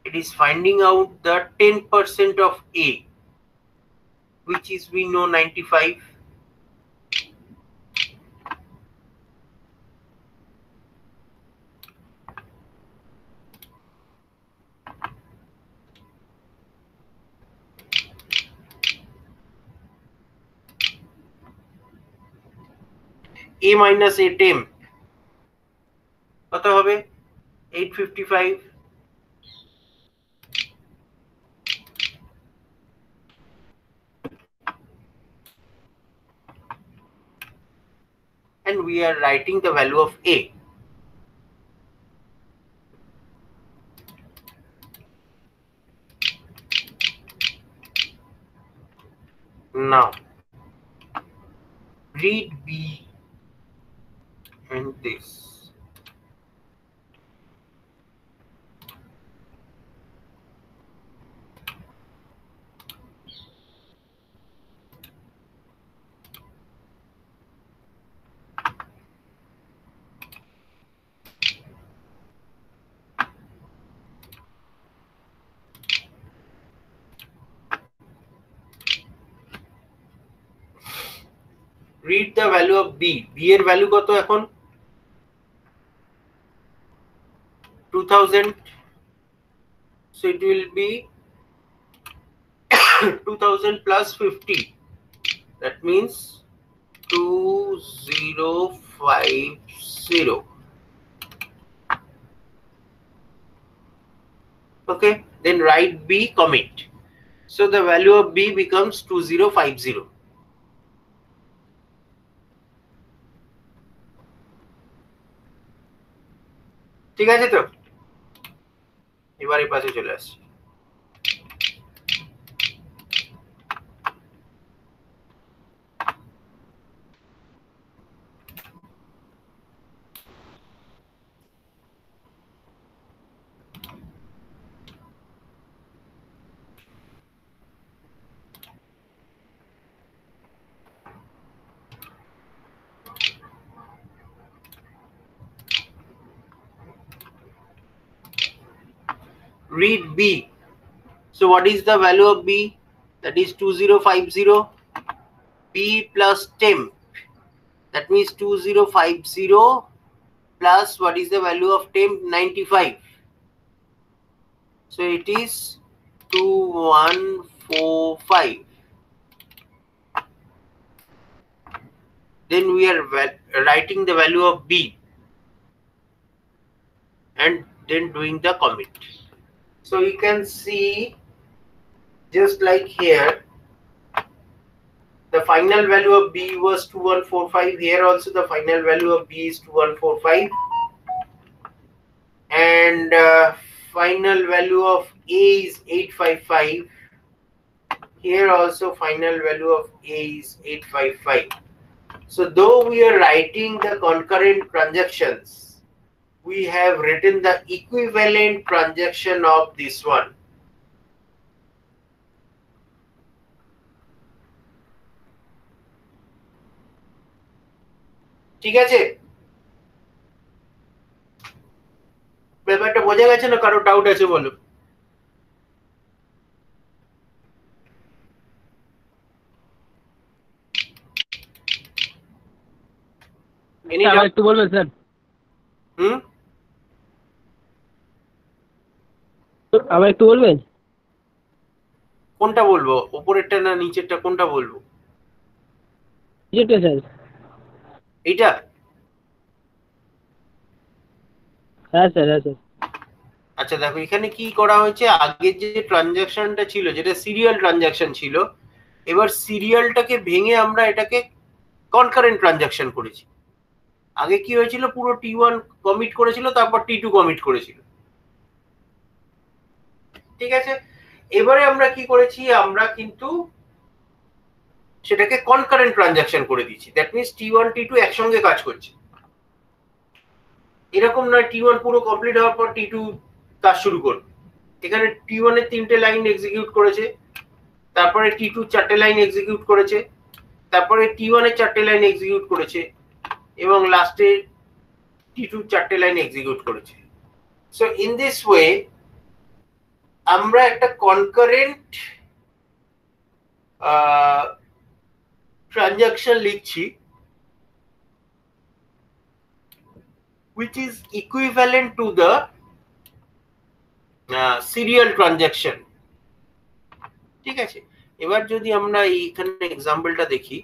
It is finding out the 10% of A, which is, we know, 95. A minus A temp কত হবে? 855. And we are writing the value of A. Now read B and this. Read the value of B. B এর value কত এখন? 2000. So it will be 2000 plus 50. That means 2050. Okay, then write B, commit. So the value of B becomes 2050. ঠিক আছে তো? এবারে পাশে চলে আসছি। Read B. So what is the value of B? That is 2050. B plus temp. That means 2050 plus what is the value of temp? 95. So it is 2145. Then we are writing the value of B and then doing the commit. So you can see, just like here, the final value of B was 2145. Here also the final value of B is 2145. And final value of A is 855. Here also final value of A is 855. So though we are writing the concurrent transactions, we have written the equivalent transaction of this one. ঠিক আছে? ব্যাপারটা বোঝা গেছে না? কারো doubt আছে বলো। একটু বলবেন স্যার? আবার একটু বলবেন? কোনটা বলবো? উপরেরটা না নিচেরটা, কোনটা বলবো? নিচেরটা স্যার। এইটা? হ্যাঁ স্যার, হ্যাঁ স্যার। আচ্ছা দেখো, এখানে কি করা হয়েছে, আগের যে ট্রানজাকশনটা ছিল যেটা সিরিয়াল ট্রানজাকশন ছিল, এবার সিরিয়ালটাকে ভেঙে আমরা এটাকে কনকারেন্ট ট্রানজাকশন করেছি। আগে কি হয়েছিল, পুরো T1 কমিট করেছিল, তারপর T2 কমিট করেছিল। ঠিক আছে, এবারে আমরা কি করেছি, আমরা কিন্তু সেটাকে কনকারেন্ট ট্রানজাকশন করে দিয়েছি। দ্যাট মিনস T1 T2 একসঙ্গে কাজ করছে। এরকম নয় T1 পুরো কমপ্লিট হওয়ার পর T2 কাজ শুরু করবে। এখানে T1 এর 3টে লাইন এক্সিকিউট করেছে, তারপরে T2 4টে লাইন এক্সিকিউট করেছে, তারপরে T1 এর 4টে লাইন এক্সিকিউট করেছে, এবং লাস্টে T2 4টে লাইন এক্সিকিউট করেছে। সো ইন দিস ওয়ে আমরা একটা কনকারেন্ট ট্রানজাকশন লিখছি which is equivalent to the serial transaction. ঠিক আছে, এবার যদি আমরা এইখানে এক্সাম্পলটা দেখি,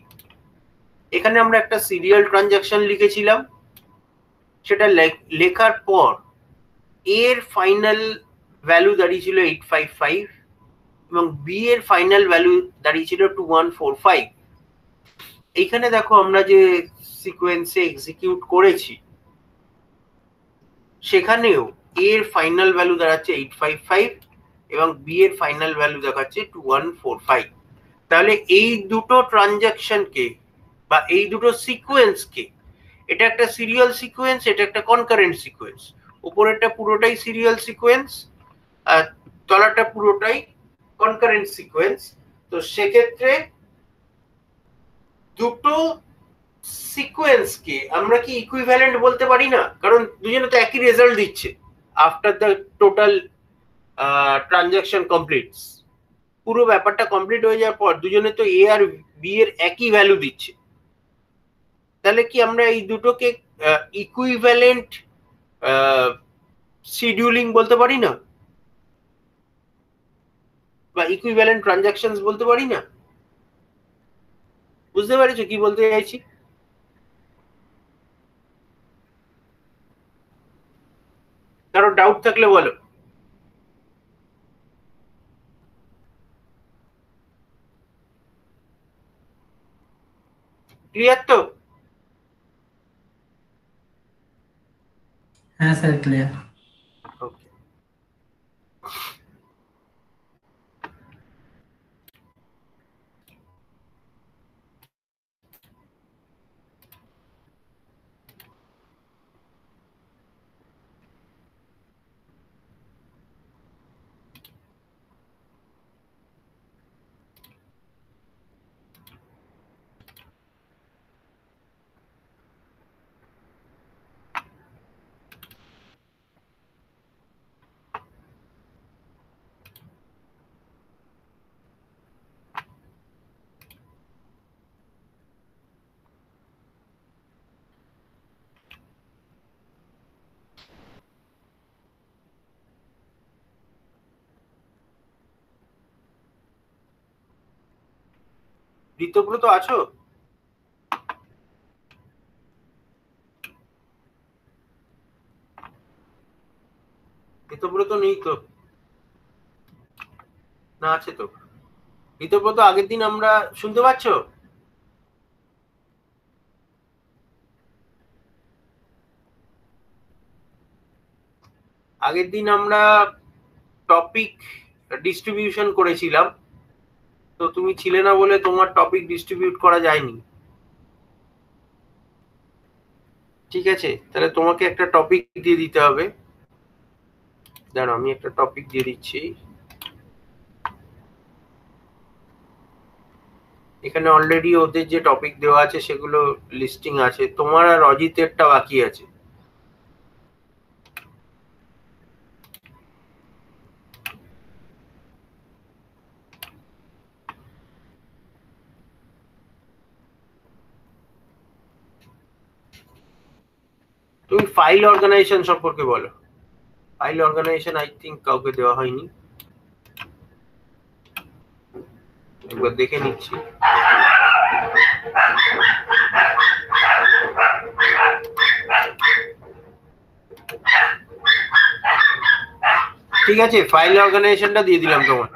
এখানে আমরা একটা সিরিয়াল ট্রানজাকশন লিখেছিলাম, সেটা লেখার পর এর ফাইনাল ভ্যালু দাঁড়িয়েছিল 855 এবং বি এর ফাইনাল ভ্যালু দাঁড়িয়েছিল 2145। এইখানে দেখো আমরা যে সিকোয়েন্সে এক্সিকিউট করেছি সেখানেও এর ফাইনাল ভ্যালু দাঁড়াচ্ছে 855 এবং বি এর ফাইনাল ভ্যালু দেখাচ্ছে 2145। তাহলে এই দুটো ট্রানজাকশনকে বা এই দুটো সিকোয়েন্সকে, এটা একটা সিরিয়াল সিকোয়েন্স, এটা একটা কনকারেন্ট সিকোয়েন্স। উপরেরটা পুরোটাই সিরিয়াল সিকোয়েন্স আর তলাটা পুরোটাই কনকারেন্ট সিকোয়েন্স। তো সেক্ষেত্রে দুটো সিকোয়েন্সকে আমরা কি ইকুইভ্যালেন্ট বলতে পারি না? কারণ দুজনে তো একই রেজাল্ট দিচ্ছে after the total transaction completes. পুরো ব্যাপারটা কমপ্লিট হয়ে যাওয়ার পর দুজনে তো এ আর বি এর একই ভ্যালু দিচ্ছে। তাহলে কি আমরা এই দুটোকে ইকুইভ্যালেন্ট শিডিউলিং বলতে পারি না, বা ইকুইভ্যালেন্ট ট্রানজাকশনস বলতে পারি না? বুঝতে পেরেছো কি বলতে চাইছি? কারো ডাউট থাকলে বলো। ক্লিয়ার তো? হ্যাঁ স্যার ক্লিয়ার। ওকে। ঋতব্রত আছো? ঋতব্রত নেই তো? না আছে তো? ঋতব্রত আগের দিন আমরা শুনতে পাচ্ছ? আগের দিন আমরা টপিক ডিস্ট্রিবিউশন করেছিলাম, তো তুমি ছিলে না বলে তোমার টপিক ডিস্ট্রিবিউট করা যায়নি। ঠিক আছে, তাহলে তোমাকে একটা টপিক দিয়ে দিতে হবে। দাঁড়াও আমি একটা টপিক দিয়ে দিচ্ছি। এখানে অলরেডি ওদের যে টপিক দেওয়া আছে সেগুলো লিস্টিং আছে, তোমার আর অজিতেরটা বাকি আছে। তুমি ফাইল অর্গানাইজেশন সম্পর্কে বলো। ফাইল অর্গানাইজেশন আই থিঙ্ক কাউকে দেওয়া হয়নি, একবার দেখে নিচ্ছি। ঠিক আছে, ফাইল অর্গানাইজেশনটা দিয়ে দিলাম তোমার।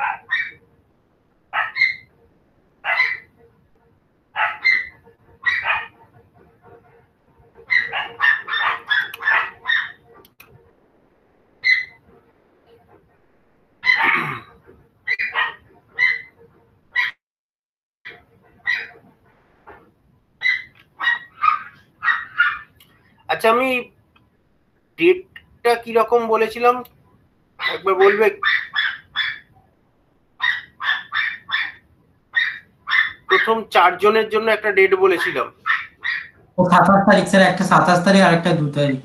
আচ্ছা, আমি ডেটটা কিরকম বলেছিলাম একবার বলবে? প্রথম 4 জনের জন্য একটা ডেট বলেছিলাম। ও 27 তারিখ স্যার, একটা 27 তারিখ আর একটা 2 তারিখ।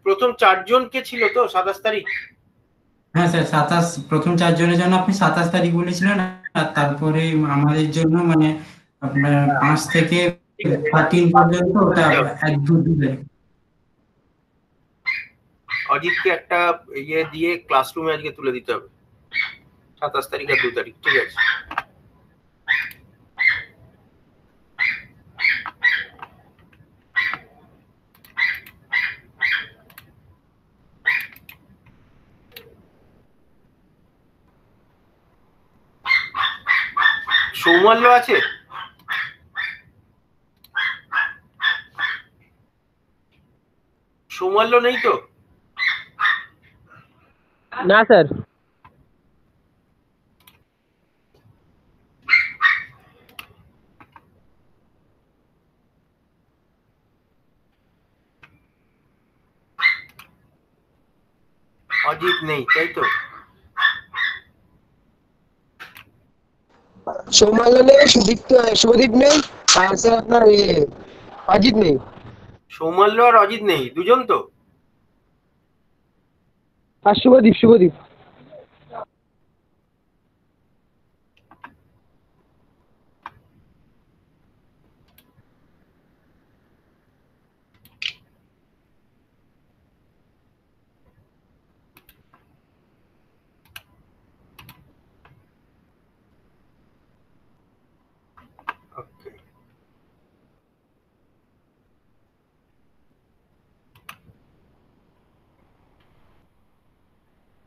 প্রথম 4 জন কে ছিল তো 27 তারিখ? হ্যাঁ স্যার 27, প্রথম 4 জনের জন্য আপনি 27 তারিখ বলেছিলেন, আর তারপরে আমাদের জন্য মানে আপনার 5 থেকে 13 পর্যন্ত ওটা 1-2 তারিখ। অজিতকে একটা ইয়ে দিয়ে ক্লাসরুমে আজকে তুলে দিতে হবে 27 তারিখ আর 2 তারিখ। ঠিক আছে, সৌমাল্য আছে? সৌমাল্য নেই তো? না স্যার। অজিত নেই, তাই তো? সৌমাল্য নেই, শুভদীপ নেই, আর স্যার আপনার অজিত নেই। সৌমাল্য আর অজিত নেই, দুজন তো? আর শুভদীপ